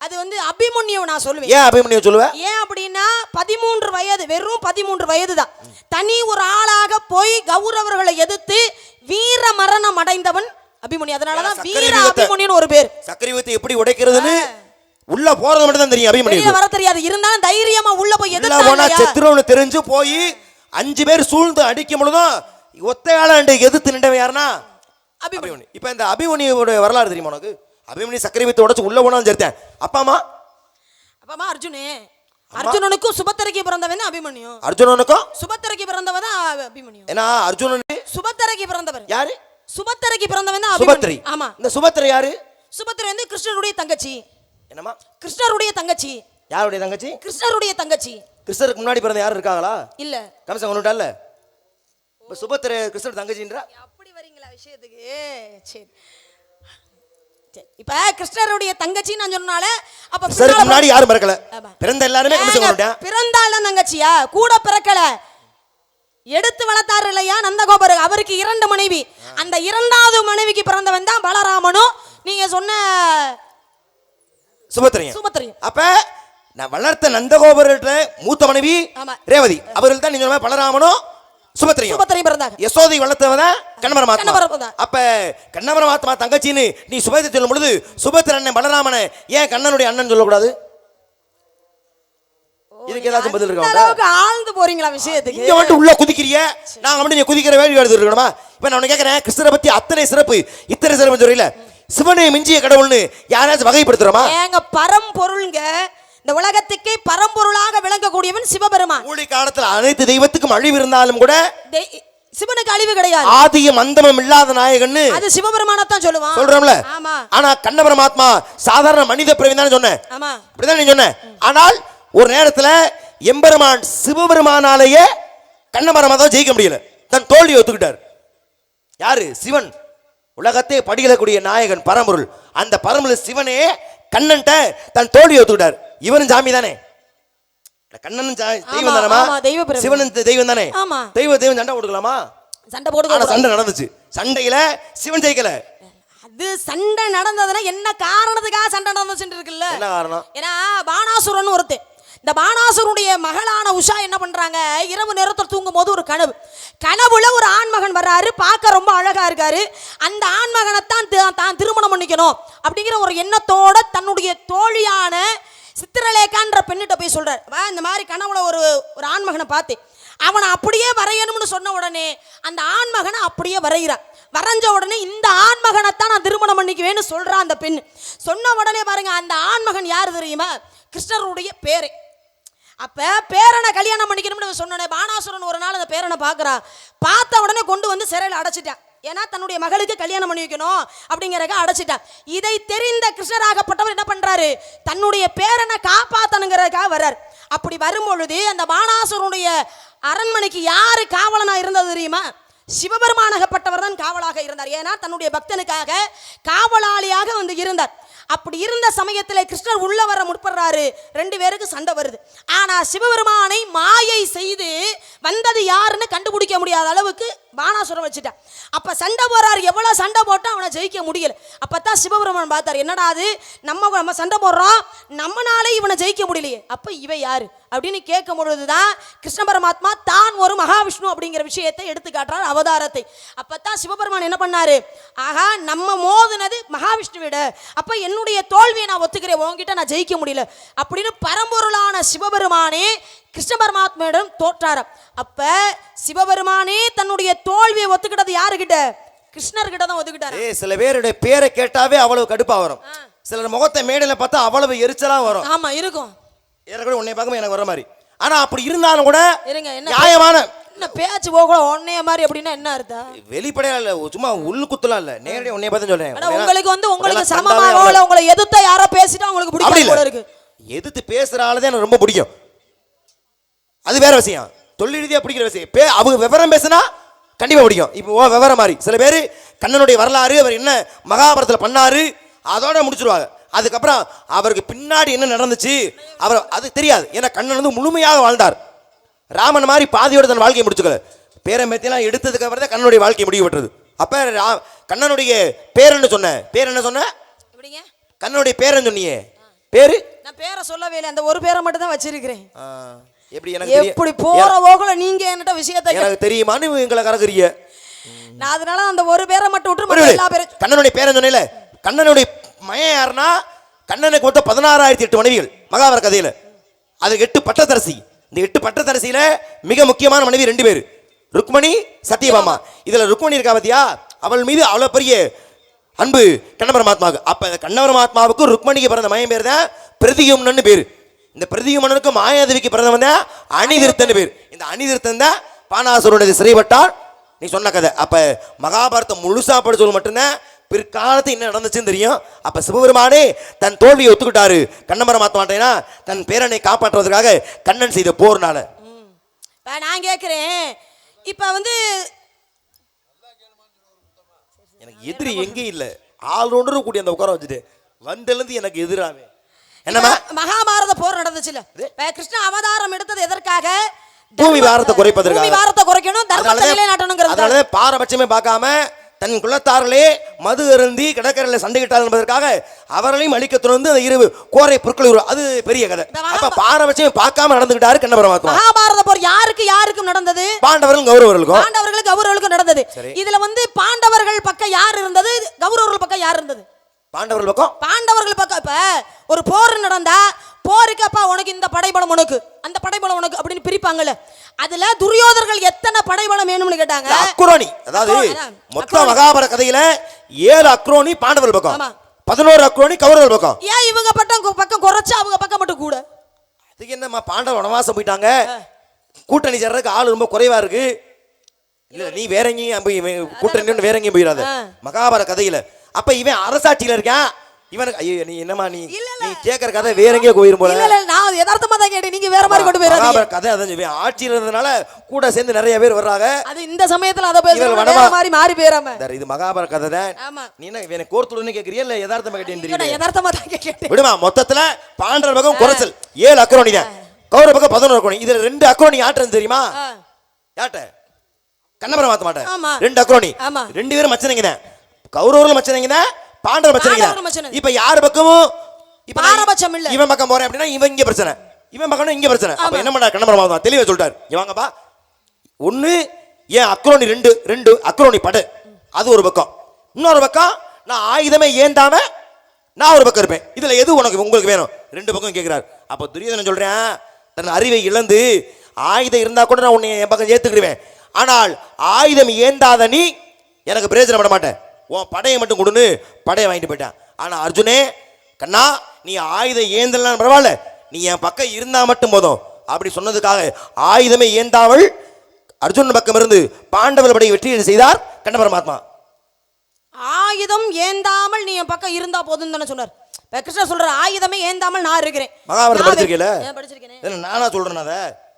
அது வந்து அபிமன்யுவை நான் சொல்லுவேன். ஏன் அபிமன்யுவை சொல்லுவ? ஏன் அப்படின்னா 13 வயது, வெறும் 13 வயது தான். தனி ஒரு ஆளாக போய் கௌரவர்களை எதிர்த்து வீர மரணம் அடைந்தவன் அபிமன்யு. அதனாலதான் வீர அபிமன்யுன்னு ஒரு பேர். சக்கரவியூகத்தை எப்படி உடைக்கிறதுன்னு உள்ள போறது மட்டும் தான் தெரியும் அபிமன்யு. வர தெரியாது, இருந்தாலும் தைரியமா உள்ள போய் எதிர்த்தாங்க. செத்துருவனு தெரிஞ்சு போய் 5 பேர் சூழ்ந்து அடிக்கும் பொழுதும் ஒத்தையாள எதிர்த்து நின்றவன் யாருன்னா அபிமன்யு. இப்ப இந்த அபிமன்யுவோட வரலாறு தெரியுமா உனக்கு? அபிமன்யு சக்கரவியூகத்தை உடைச்சு உள்ள போனாலும் சேர்த்தேன். அப்பா அம்மா அப்பமா அர்ஜுனனுக்கும் சுபத்திரைக்கு பிறந்தவன் தான் அபிமன்யு. அர்ஜுனனுக்கும் சுபத்திரைக்கு பிறந்தவன் தான் அபிமன்யு. ஏன்னா அர்ஜுனன் சுபத்திரைக்கு பிறந்தவர் யாரு? சுபத்திரைக்கு பிறந்தவன் தான் சுபத்திரை. அபிமன்யு. ஆமா. இந்த சுபத்திரை யாரு? சுபத்திரை வந்து கிருஷ்ணருடைய தங்கச்சி. என்னமா? கிருஷ்ணருடைய தங்கச்சி. யாருடைய தங்கச்சி? கிருஷ்ணருடைய தங்கச்சி. கிருஷ்ணருக்கு முன்னாடி பிறந்த யாரும் இருக்காங்களா? இல்ல. கம்சன் கொண்டுட்டால. இப்ப சுபத்திரை கிருஷ்ணர் தங்கச்சின்றா? அப்படி வரீங்களா விஷயத்துக்கு? சரி. இப்ப கிருஷ்ணருடைய தங்கச்சி நான் சொன்னால அப்ப கிருஷ்ணருக்கு முன்னாடி யாரும் பிறக்கல. பிறந்த எல்லாரும் கம்சன் கொண்டுட்டான். பிறந்தால தங்கச்சியா? கூட பிறக்கல. எடுத்து வளர்த்தாரு இல்லையா நந்தகோபர். அவருக்கு 2 மனைவி. அந்த 2வது மனைவிக்கு பிறந்தவன் தான் பலராமனும் நீங்க சொன்ன சுபத்திரையும். அப்ப நான் வளர்த்த நந்தகோபுரத்துல மூத்த மனைவி ரேவதி. அவர்கள் தான் நீங்க பலராமனும் சுபத்திரையும் பிறந்தாங்க. யசோதை வளர்த்தவதான் கண்ணபரமாத்மா. அப்ப கண்ணபரமாத்மா தங்கச்சின்னு நீ சுபத்தை சொல்லும் பொழுது சுபத்திர அண்ணன் பலராமனை ஏன் கண்ணனுடைய அண்ணன் சொல்லக்கூடாது? இதுக்கு ஏதாச்சும் பதில் இருக்கா? ஆழ்ந்து போறீங்களா விஷயத்துக்கு? இங்க வந்து உள்ள குதிக்கிறிய நாங்க மட்டும் நீ குதிக்கிற வேலை எடுத்து இருக்கணுமா? இப்ப நான் கேட்கிறேன், கிருஷ்ணரை பத்தி அத்தனை சிறப்பு இத்தனை சிறப்பு சொல்றீங்களா? சிவனை மிஞ்சிய கடவுள்னு யாராச்சும் வகைப்படுத்துறோமா? ஏங்க பரம்பொருள்ங்க. இந்த உலகத்துக்கே பரம்பொருளாக விளங்கக்கூடியவன் சிவபெருமான். ஊழி காலத்துல அனைத்து தெய்வத்துக்கும் அழிவு இருந்தாலும் கூட சிவனுக்கு அழிவு கிடையாது. ஆதியும் அந்தமும் இல்லாத நாயகன்னு அது சிவபெருமானத்தான் சொல்லுவான். சொல்றோம்ல. ஆமா. ஆனா கண்ணபரமாத்மா சாதாரண மனித பிறவி தானே சொன்னேன். ஆமா. இப்படிதான் நீ சொன்ன. ஆனால் ஒரு நேரத்துல எம்பெருமான் சிவபெருமானாலேயே கண்ணபரமாத்மா ஜெயிக்க முடியல. தன் தோல்வியை ஒத்துக்கிட்டார். யாரு? சிவன். உலகத்தை படிக்கக்கூடிய நாயகன் பரம்பொருள். அந்த பரம்பொருள் சிவனே கண்ணன்ட்ட தன் தோல்வியை ஒத்துக்கிட்டார். இவனும் சாமி தானே. கண்ணனும் தெய்வம் தானேமா? சிவனும் தெய்வம் தானே. தெய்வம் சண்டை போட்டுக்கலாமா? சண்டை போட்டுக்கலாம். சண்டை நடந்துச்சு. சண்டையில சிவன் ஜெயிக்கல. அது சண்டை நடந்ததுன்னா என்ன காரணத்துக்காக சண்டை நடந்துச்சுன்னு இருக்குல்ல? என்ன காரணம்? ஏன்னா பானாசுரன் ஒருத்தன். இந்த பானாசுரனுடைய மகளான உஷா என்ன பண்றாங்க, இரவு நேரத்தில் தூங்கும் போது ஒரு கனவுல ஒரு ஆண்மகன் வர்றாரு. பார்க்க ரொம்ப அழகா இருக்காரு. அந்த ஆண்மகனைத்தான் தான் திருமணம் பண்ணிக்கணும் அப்படிங்கிற ஒரு எண்ணத்தோட தன்னுடைய தோழியான சித்திரலேகான்ற பெண்ணிட்ட போய் சொல்றாரு, இந்த மாதிரி கனவுல ஒரு ஆண்மகனை பார்த்து அவனை அப்படியே வரையணும்னு சொன்ன உடனே அந்த ஆண்மகனை அப்படியே வரைகிறான். வரைஞ்ச உடனே இந்த ஆண்மகனைத்தான் நான் திருமணம் பண்ணிக்குவேன்னு சொல்றான் அந்த பெண். சொன்ன உடனே பாருங்க, அந்த ஆண்மகன் யாரு தெரியுமா? கிருஷ்ணருடைய பேரே. அப்ப பேரனை கல்யாணம் பண்ணிக்கணும்னு சொன்னோடனே பானாசுரன் ஒரு நாள் அந்த பேரனை பார்க்கறான். பார்த்த உடனே கொண்டு வந்து சிறையில் அடைச்சிட்டான். ஏன்னா தன்னுடைய மகளுக்கு கல்யாணம் பண்ணி வைக்கணும் அப்படிங்கிறக்க அடைச்சிட்டான். இதை தெரிந்த கிருஷ்ணராகப்பட்டவர் என்ன பண்றாரு, தன்னுடைய பேரனை காப்பாத்தணுங்கிறதுக்காக வர்றார். அப்படி வரும்பொழுது அந்த பானாசுரனுடைய அரண்மனைக்கு யாரு காவலனா இருந்தது தெரியுமா? சிவபெருமானாகப்பட்டவர் தான் காவலாக இருந்தார். ஏன்னா தன்னுடைய பக்தனுக்காக காவலாளியாக வந்து இருந்தார். அப்படி இருந்த சமயத்தில் கிருஷ்ணர் உள்ள வர முற்படுறாரு. 2 பேருக்கு சண்டை வருது. ஆனா சிவபெருமானை மாயை செய்து வந்தது யாருன்னு கண்டுபிடிக்க முடியாத அளவுக்கு பானாசுரம் வச்சுட்டான். அப்ப சண்டை போறாரு. எவ்வளவு சண்டை போட்டா அவனை ஜெயிக்க முடியல. அப்பதான் சிவபெருமான் பார்த்தார், என்னடா அது நம்ம சண்டை போடுறோம், நம்மனாலே இவனை ஜெயிக்க முடியலையே, அப்ப இவ யாரு அப்படின்னு கேட்கும் பொழுதுதான் கிருஷ்ண பரமாத்மா தான் ஒரு மகாவிஷ்ணு அப்படிங்கிற விஷயத்தை எடுத்து காட்டுறார், அவதாரத்தை. அப்பதான் சிவபெருமான் என்ன பண்ணாரு, ஆகா நம்ம மோதுனது மகாவிஷ்ணுவிட, அப்ப என்னுடைய தோல்வியை நான் ஒத்துக்கிறேன், உன்கிட்ட நான் ஜெயிக்க முடியல அப்படின்னு பரம்பொருளான சிவபெருமானே கிருஷ்ண பரமாத்மாவிடம் தோற்றாராம். அப்ப சிவபெருமானே தன்னுடைய தோல்வியை ஒத்துக்கிட்டது யாருகிட்ட? கிருஷ்ணர்கிட்ட தான் ஒத்துக்கிட்டாரு. சில பேருடைய பேரை கேட்டாவே அவ்வளவு கடுப்பா வரும். சிலர் முகத்தை மேடையில பார்த்தா அவ்வளவு எரிச்சலா வரும். ஆமா இருக்கும். ஏற்கனவே உன்னை பார்க்கும் எனக்கு வர மாதிரி. ஆனா அப்படி இருந்தாலும் கூட நியாயமான என்ன பேச்சு போக உன்னைய மாதிரி அப்படின்னா என்ன அர்த்தம்? வெளிப்படையா இல்ல, சும்மா உள்ள குத்தலாம் இல்ல, நேரடியா உன்னைய பார்த்து சொல்றேன். உங்களுக்கு சமமாக உங்களை எதிர்த்த யாரோ பேசிட்டா உங்களுக்கு பிடிக்கும் போல இருக்கு. எதிர்த்து பேசுற ஆளுதான் எனக்கு ரொம்ப பிடிக்கும். அது வேற விஷயம், தொழில் ரீதியா பிடிக்கிற விஷயம். அவங்க விவரம் பேசினா கண்டிப்பா பிடிக்கும். இப்போ விவரம் மாதிரி சில பேர் கண்ணனுடைய வரலாறு, அவர் என்ன மகாபாரதத்துல பண்ணாரு அதோட முடிச்சிருவாங்க. அதுக்கப்புறம் அவருக்கு பின்னாடி என்ன நடந்துச்சு அவர் அது தெரியாது. ஏன்னா கண்ணன் வந்து முழுமையாக வாழ்ந்தார். ராமன் மாதிரி பாதியோட தன் வாழ்க்கையை முடிச்சுக்கல. பேரம்பேத்தியெல்லாம் எடுத்ததுக்கு அப்புறம் தான் கண்ணனுடைய வாழ்க்கை முடிவு பெற்றது. அப்ப கண்ணனுடைய பேர் என்ன சொன்ன? பேர் என்ன சொன்ன? கண்ணனுடைய பேர் என்ன சொன்னியே? பேரு நான் பேரை சொல்லவே இல்லை, அந்த ஒரு பேரை மட்டும் தான் வச்சிருக்கிறேன். எப்படி எனக்கு எப்படி போற போகல நீங்க என்னட்ட விஷயத்தை எனக்கு தெரியுமான்னு எங்களை கறக்குறீங்க. நான் அதனால அந்த ஒரு பேரை மட்டும் விட்டு எல்லா பேரும் கண்ணனுடைய பேரை சொன்னேல. கண்ணனுடைய மகன் யாருன்னா, கண்ணனுக்கு மொத்தம் 16,008 மனைவிகள் மகாபாரத கதையில. அது 8 பட்டத்தரசி. இந்த 8 பட்டத்தரசியில மிக முக்கியமான மனைவி 2 பேர், ருக்மணி சத்தியபாமா. இதுல ருக்மணி இருக்கா பாத்தியா, அவள் மீது அவ்வளவு பெரிய அன்பு கண்ண பரமாத்மாவுக்கு. அப்ப கண்ண பரமாத்மாவுக்கு ருக்மணிக்கு பிறந்த மகன் பேர் தான் பிரதியும்னு பேரு. இந்த பிரதியுமனனுக்கும் மாயாதேவிக்கு பிறந்தவன் தான் அணிதிருத்தன் பேர். இந்த அணிதிருத்தன் தான் பானாசுரனுடைய சிறைப்பட்டால் நீ சொன்ன கதை. அப்ப மகாபாரதம் முழுசா படிச்சது மட்டும்தான் பிற்காலத்து என்ன நடந்துச்சுன்னு தெரியும். அப்ப சிவபெருமானே தன் தோல்வியை ஒத்துக்கிட்டாரு. கண்ணமரம் மாத்த மாட்டேன்னா தன் பேரனை காப்பாற்றுவதற்காக கண்ணன் செய்த போர்னால. நான் கேட்கிறேன், இப்ப வந்து எனக்கு எதிரி எங்கேயும் இல்ல, ஆல்ரவுண்டர் கூட்டி அந்த உட்கார வச்சுட்டு வந்திலிருந்து எனக்கு எதிராவே என்னமா மகாபாரத போர் நடந்துச்சுல, கிருஷ்ண அவதாரம் எடுத்தது எதற்காக? பூமி பாரத்தை குறைப்பதற்காக. பூமி பாரத்தை குறைக்கணும், தர்மத்தை நிலைநாட்டணும்ங்கிறது. அதனால பாரபட்சமே பார்க்காம தன் குலத்தார்களே மது அருந்தி கடற்கரையில் சண்டையிட்டார் என்பதற்காக அவர்களையும் அழிக்க துறந்து அந்த இரு கோரை பொருட்கள் அது பெரிய கதை. அப்ப பாரபட்சமே பார்க்காம நடந்துகிட்டாரு கண்ண பரமாத்மா. மகாபாரத போர் யாருக்கு யாருக்கும் நடந்தது? பாண்டவர்களும் கௌரவர்களுக்கும். பாண்டவர்களுக்கு கௌரவர்களுக்கும் நடந்தது. இதுல வந்து பாண்டவர்கள் பக்கம் யார் இருந்தது, கௌரவர்கள் பக்கம் யார் இருந்தது? பாண்டவர்கள் பக்கம். பாண்டவர்கள் பக்கம். இப்ப ஒரு போர் நடந்தா போருக்கு அப்பா உனக்கு இந்த படைபலம் உனக்கு, அந்த படைபலம் உனக்கு அப்படின்னு பிரிப்பாங்கல்ல. அதுல துரியோதர்கள் எத்தனை படைபலம் வேணும்னு கேட்டாங்க. அக்ரோனி, அதாவது மொத்த மகாபாரத கதையில 7 அக்ரோனி பாண்டவர்கள் பக்கம், 11 அக்ரோனி கௌரவர்கள் பக்கம். ஏன் இவங்க பக்கம் குறைச்சு அவங்க பக்கம் மட்டும் கூட? அதுக்கு என்னம்மா, பாண்டவ வனவாசம் போயிட்டாங்க, கூட்டணி சேர்றதுக்கு ஆள் ரொம்ப குறைவா இருக்கு. இல்ல நீ வேற எங்கேயும் கூட்டணி வேற எங்கேயும் போயிடாத மகாபாரத கதையில. அப்ப இவன் அரசாட்சியில இருக்கான், இவனுக்கு ஐயோ நீ என்னமா நீ கேக்குற கதை வேற எங்கேயோ போயிரும் போல. இல்ல நான் யதார்த்தமா தான் கேட்டேன், நீங்க வேற மாதிரி கொண்டு போயிராதீங்க. கதை அதான் இவன் ஆட்சியில இருந்தனால கூட சேர்ந்து நிறைய பேர் வர்றாங்க. அது இந்த சமயத்துல அத பேசுறது வேற மாதிரி மாறி போயிராம. இது மகாபாரத கதை தான். நீ என்ன இவனை கோர்த்துடுன்னு கேக்குறியா இல்ல யதார்த்தமா கேட்டேன்னு தெரியல? யதார்த்தமா தான் கேட்டேன். விடுமா, மொத்தத்துல பாண்டவர் பக்கம் குறைச்சல் 7 அக்ரோனி தான், கௌரவ பக்கம் 11 அக்ரோனி. இதுல 2 அக்ரோனி யாட்டுன்னு தெரியுமா? யாட்ட கண்ணபுரம் மாத்த மாட்டேன். 2 அக்ரோனி 2 பேரும் மச்சனைங்க தான், கௌரவர்கள் மச்சனைங்க தான், பாண்டவர் மச்சனைங்க. இப்ப யார் பக்கமும் இப்ப பாரபட்சம் இல்ல. இவன் பக்கம் போறேன் அப்படின்னா இவன் இங்க பிரச்சனை, இவன் பக்கம் இங்க பிரச்சனை. அப்ப என்ன பண்ணா கண்ணபுரம் மாத்த தெளிவா சொல்லிட்டாரு, இவங்கப்பா ஒண்ணு ஏன் அக்ரோனி 2 அக்ரோனி படை, அது ஒரு பக்கம். இன்னொரு பக்கம் நான் ஆயுதமே ஏந்தாம நான் ஒரு பக்கம் இருப்பேன். இதுல எது உங்களுக்கு வேணும்? 2 பக்கம் கேட்கிறாரு. அப்ப துரியோதனன் சொல்றேன், தன் அறிவை இழந்து ஆயுதம் இருந்தா கூட நான் உன்னை என் பக்கம் ஏத்துக்கிடுவேன், ஆனால் ஆயுதம் ஏந்தாத நீ எனக்கு பிரயோஜனப்பட மாட்டேன், உன் படையை மட்டும் கொடுன்னு படையை வாங்கிட்டு போயிட்டான். ஆனா அர்ஜுனே, கண்ணா நீ ஆயுதம் ஏந்தலாம் பரவாயில்ல, நீ என் பக்கம் இருந்தா மட்டும் போதும் அப்படி சொன்னதுக்காக ஆயுதமே ஏந்தாமல் அர்ஜுனன் பக்கம் இருந்து பாண்டவர் படையை வெற்றி செய்தார் கண்ண பரமாத்மா. ஆயுதம் ஏந்தாமல் நீ என் பக்கம் இருந்தா போதும் தானே சொன்னார். கிருஷ்ணர் சொல்ற ஆயுதமே ஏந்தாமல் நான் இருக்கிறேன். மகாபாரதம் படிச்சிருக்கீல? படிச்சிருக்கேன். நானா சொல்றேன், அத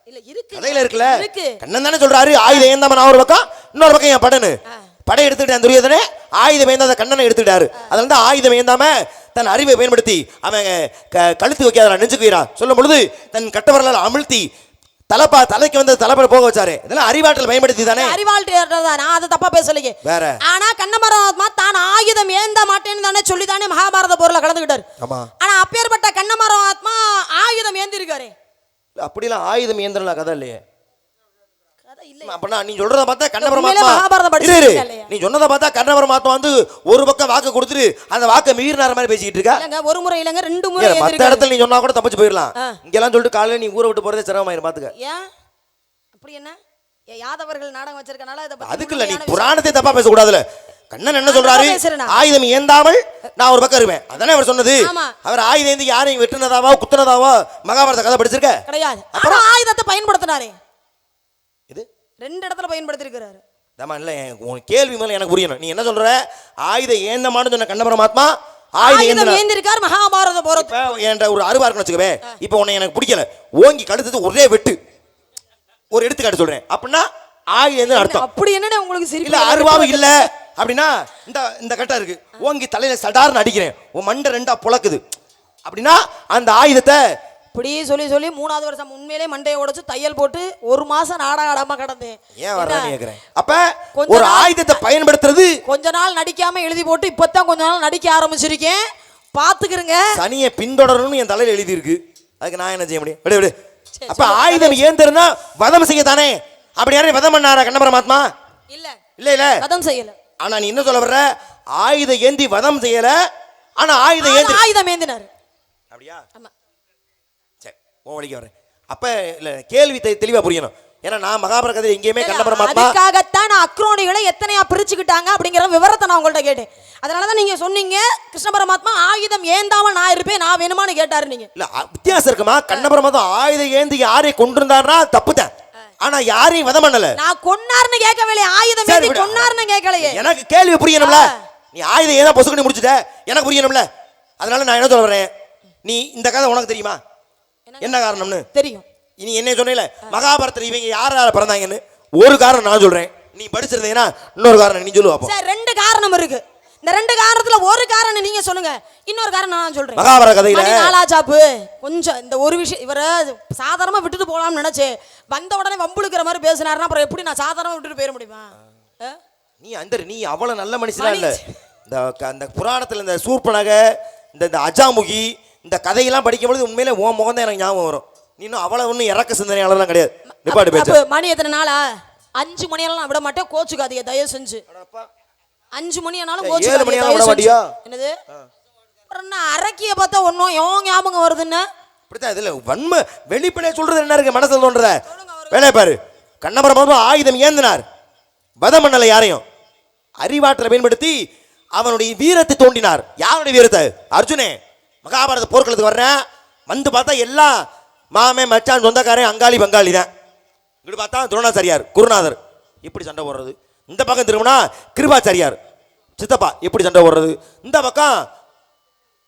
இல்ல இருக்கு, கதையில இருக்குல்ல. இருக்கு. கண்ணன் தானே சொல்றாரு ஆயுதம் ஏந்தாம நான் ஒரு பக்கம், இன்னொரு பக்கம் என் படனு படை எடுத்துக்கிட்டேன். துரியோதனே ஆயுதம் ஏந்தாத கண்ணனை எடுத்துக்கிட்டாரு. அதனால தான் ஆயுதம் ஏந்தாம தன் அறிவை பயன்படுத்தி அவன் கழுத்து வைக்காத நெஞ்சுக்கு வைரா சொல்லும் பொழுது தன் கட்டவரலால் அமிழ்த்தி தலைக்கு வந்து தலைப்பட போக வச்சாரு. இதெல்லாம் அறிவாற்றல் பயன்படுத்தி தானே. அறிவாற்றல் தான், நான் அதை தப்பா பேசலையே. வேற. ஆனா கண்ணமராத்மா தான் ஆயுதம் ஏந்த மாட்டேன்னு தானே சொல்லி தானே மகாபாரத போர்ல கலந்துக்கிட்டாரு. ஆனா அப்பேற்பட்ட கண்ணமராத்மா ஆயுதம் ஏந்தி இருக்காரு. அப்படிலாம் ஆயுதம் ஏந்திரலாம் கதை இல்லையே. நீ சொல்றத பார்த்தா கண்ணபரமாத்மா, நீ சொன்னதை பார்த்தா கண்ணபரமாத்மா வந்து ஒரு பக்கம் வாக்கு கொடுத்துட்டு அந்த வாக்க மீறினார மாதிரி பேசிக்கிட்டு இருக்கா. ஒரு முறை இல்லங்க 2 முறை. மத்த இடத்துல நீ சொன்னா கூட தப்பிச்சு போயிடலாம். இங்கெல்லாம் சொல்லிட்டு காலையில நீ ஊரை விட்டு போறதே சிரமமாயிரும் பாத்துக்க. ஏன் அப்படி என்ன? யாதவர்கள் நாடகம் வச்சிருக்கனால அதுக்கு இல்ல, நீ புராணத்தை தப்பா பேச கூடாதுல. கண்ணன் என்ன சொல்றாரு, ஆயுதம் ஏந்தாமல் நான் ஒரு பக்கம் இருப்பேன், அதானே அவர் சொன்னது. அவர் ஆயுதம் ஏந்தி யாரையும் வெட்டுனதாவோ குத்துனதாவோ மகாபாரத கதை படிச்சிருக்க கிடையாது. அப்புறம் ஆயுதத்தை பயன்படுத்தினாரே, இது 2 இடத்துல பயன்படுத்தி இருக்காரு. இல்ல உன் கேள்வி மேல எனக்கு புரியணும். நீ என்ன சொல்ற, ஆயுதம் ஏந்த மாட்டேன்னு சொன்ன கண்ண பரமாத்மா ஆயுதம் ஏந்திருக்கார் மகாபாரத போறப்ப. என்கிட்ட ஒரு அருவா இருக்குன்னு வச்சுக்கவே, இப்போ உன்னை எனக்கு பிடிக்கல, ஓங்கி கழுத்தது ஒரே வெட்டு. ஒரு எடுத்துக்காட்டு சொல்றேன், அப்படின்னா ஆயுதம் அர்த்தம். அப்படி என்ன உங்களுக்கு சிரிப்பு இல்ல அருவாவும் இல்ல அப்படின்னா இந்த கட்டா இருக்கு, ஓங்கி தலையில சடார்னு அடிக்கிறேன், உன் மண்டை 2ஆ புழக்குது அப்படின்னா அந்த ஆயுதத்தை இப்படி சொல்லி 3வது வருஷம் உண்மையிலே மண்டையை உடைச்சு தையல் போட்டு 1 மாசம் நாடகம் ஆடாம கடந்தேன். ஏன் வர்றேன்னு கேக்குறேன். அப்ப ஒரு ஆயுதத்தை பயன்படுத்துறது கொஞ்ச நாள் நடிக்காம எழுதி போட்டு இப்பதான் கொஞ்ச நாள் நடிக்க ஆரம்பிச்சிருக்கேன், பாத்துக்கிறங்க. சனியை பின்தொடரணும்னு என் தலையில எழுதி இருக்கு, அதுக்கு நான் என்ன செய்ய முடியும்? விடு விடு. அப்ப ஆயுதம் ஏந்திரனா வதம் செய்ய தானே, அப்படி யாரையும் வதம் பண்ணாரா கண்ண பரமாத்மா? இல்ல இல்ல இல்ல, வதம் செய்யல. ஆனா நீ என்ன சொல்ல வர்ற, ஆயுதம் ஏந்தி வதம் செய்யல, ஆனா ஆயுதம் ஏந்தினாரு அப்படியா? ஆமா. சரி, உன் வழிக்கு வரேன். அப்ப இல்ல கேள்வி தெளிவா புரியணும். ஏன்னா நான் மகாபாரத கதையில எங்கேயுமே கண்ண பரமாத்மா அதுக்காகத்தான் நான் அக்ரோனிகளை எத்தனையா பிரிச்சுக்கிட்டாங்க அப்படிங்கிற விவரத்தை நான் உங்கள்ட்ட கேட்டேன். அதனாலதான் நீங்க சொன்னீங்க கிருஷ்ண பரமாத்மா ஆயுதம் ஏந்தாம நான் இருப்பேன், நான் வேணுமான்னு கேட்டாரு. நீங்க இல்ல வித்தியாசம் இருக்குமா? கண்ண பரமாத்மா ஆயுதம் ஏந்தி யாரையும் கொண்டிருந்தாருன்னா தப்புதான், ஆனா யாரையும் வதம் பண்ணல. நான் கொன்னாருன்னு கேட்கவில்லை, ஆயுதம் ஏந்தி கொன்னாருன்னு கேட்கலையே. எனக்கு கேள்வி புரியணும்ல, நீ ஆயுதம் ஏதா பொசுக்கணி முடிச்சுட்ட எனக்கு புரியணும்ல. அதனால நான் என்ன சொல்ல வரேன், நீ இந்த கதை உனக்கு தெரியுமா என்ன காரணம்னு? தெரியும். இனி என்ன சொன்னேல மகாபாரதத்துல இவங்க யார் யார் பிறந்தாங்கன்னு ஒரு காரணம் நான் சொல்றேன், நீ படிச்சிருந்தீங்கன்னா இன்னொரு காரணம் நீ சொல்லுவா. சார் ரெண்டு காரணம் இருக்கு, இந்த ரெண்டு காரணத்துல ஒரு காரணம் நீங்க சொல்லுங்க, இன்னொரு காரணம் நான் சொல்றேன். மகாபாரத கதையில நாலாஜாப்பு கொஞ்சம் இந்த ஒரு விஷயம் இவரை சாதாரணமா விட்டுட்டு போலாம்னு நினைச்சேன், வந்த உடனே வம்புழுக்கிற மாதிரி பேசினாருன்னா அப்புறம் எப்படி நான் சாதாரணமா விட்டுட்டு போயிட முடியுமா? நீ அவ்வளவு நல்ல மனுஷனா இல்ல. இந்த புராணத்துல இந்த சூர்பனக இந்த அஜாமுகி இந்த கதையெல்லாம் படிக்கும்போது உண்மையிலே உன் முகம் தான் எனக்கு ஞாபகம் வரும். நீ இன்னும் அவ்வளவு ஒன்றும் இறக்க சிந்தனையாளர்லாம் கிடையாது. நிப்பாடு பேச்சு. மணி எத்தனை நாளா? 5 மணியெல்லாம் நான் விட மாட்டேன், கோச்சுக்காதீங்க தயவு செஞ்சு. 5 மணி ஆனாலும் 7 மணி ஆனாலும் விட மாட்டியா? என்னது அரக்கிய பார்த்தா ஒன்னும் ஞாபகம் வருதுன்னு இப்படித்தான் இதுல வன்மை வெளிப்படையா சொல்றது என்ன இருக்கு மனசுல தோன்றத வேலையை பாரு. கண்ணபரமாத்மா ஆயுதம் ஏந்தினார், வதம் பண்ணல யாரையும், அறிவாற்றலை பயன்படுத்தி அவனுடைய வீரத்தை தோண்டினார். யாருடைய வீரத்தை? அர்ஜுனே மகாபாரத போர்க்களத்துக்கு வர்றேன், வந்து பார்த்தா எல்லாம் மாமே மச்சான் சொந்தக்காரன் அங்காளி பங்காளி தான். இப்படி பார்த்தா துரோணாச்சாரியார் குருநாதர் இப்படி சண்டை போடுறது, இந்த பக்கம் திரும்பினா கிருபாச்சாரியார் சித்தப்பா எப்படி சண்டை போடுறது, இந்த பக்கம்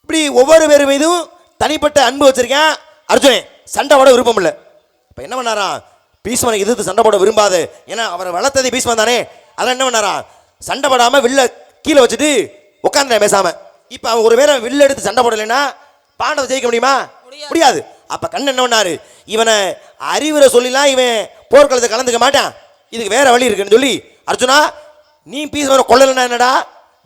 இப்படி ஒவ்வொரு பேர் மீதும் தனிப்பட்ட அன்பு வச்சிருக்கேன். அர்ஜுனே சண்டை போட விருப்பம் இல்லை. இப்போ என்ன பண்ணாராம், பீஷ்மனை எதிர்த்து சண்டை போட விரும்பாது, ஏன்னா அவரை வளர்த்தது பீஷ்மன் தானே. அதெல்லாம் என்ன பண்ணாராம், சண்டை போடாம வில்ல கீழே வச்சுட்டு உட்காந்து பேசாம. இப்போ அவன் ஒரு வேளை வில்ல எடுத்து சண்டை போடலைன்னா பாண்டவை ஜெயிக்க முடியுமா? முடியாது. அப்ப கண்ணன் என்ன பண்ணாரு, இவனை அறிவுரை சொல்லிலாம் இவன் போர்க்களத்தை கலந்துக்க மாட்டான், இதுக்கு வேற வழி இருக்குன்னு சொல்லி, அர்ஜுனா நீ பீஷ்மனை கொல்லலைன்னா என்னடா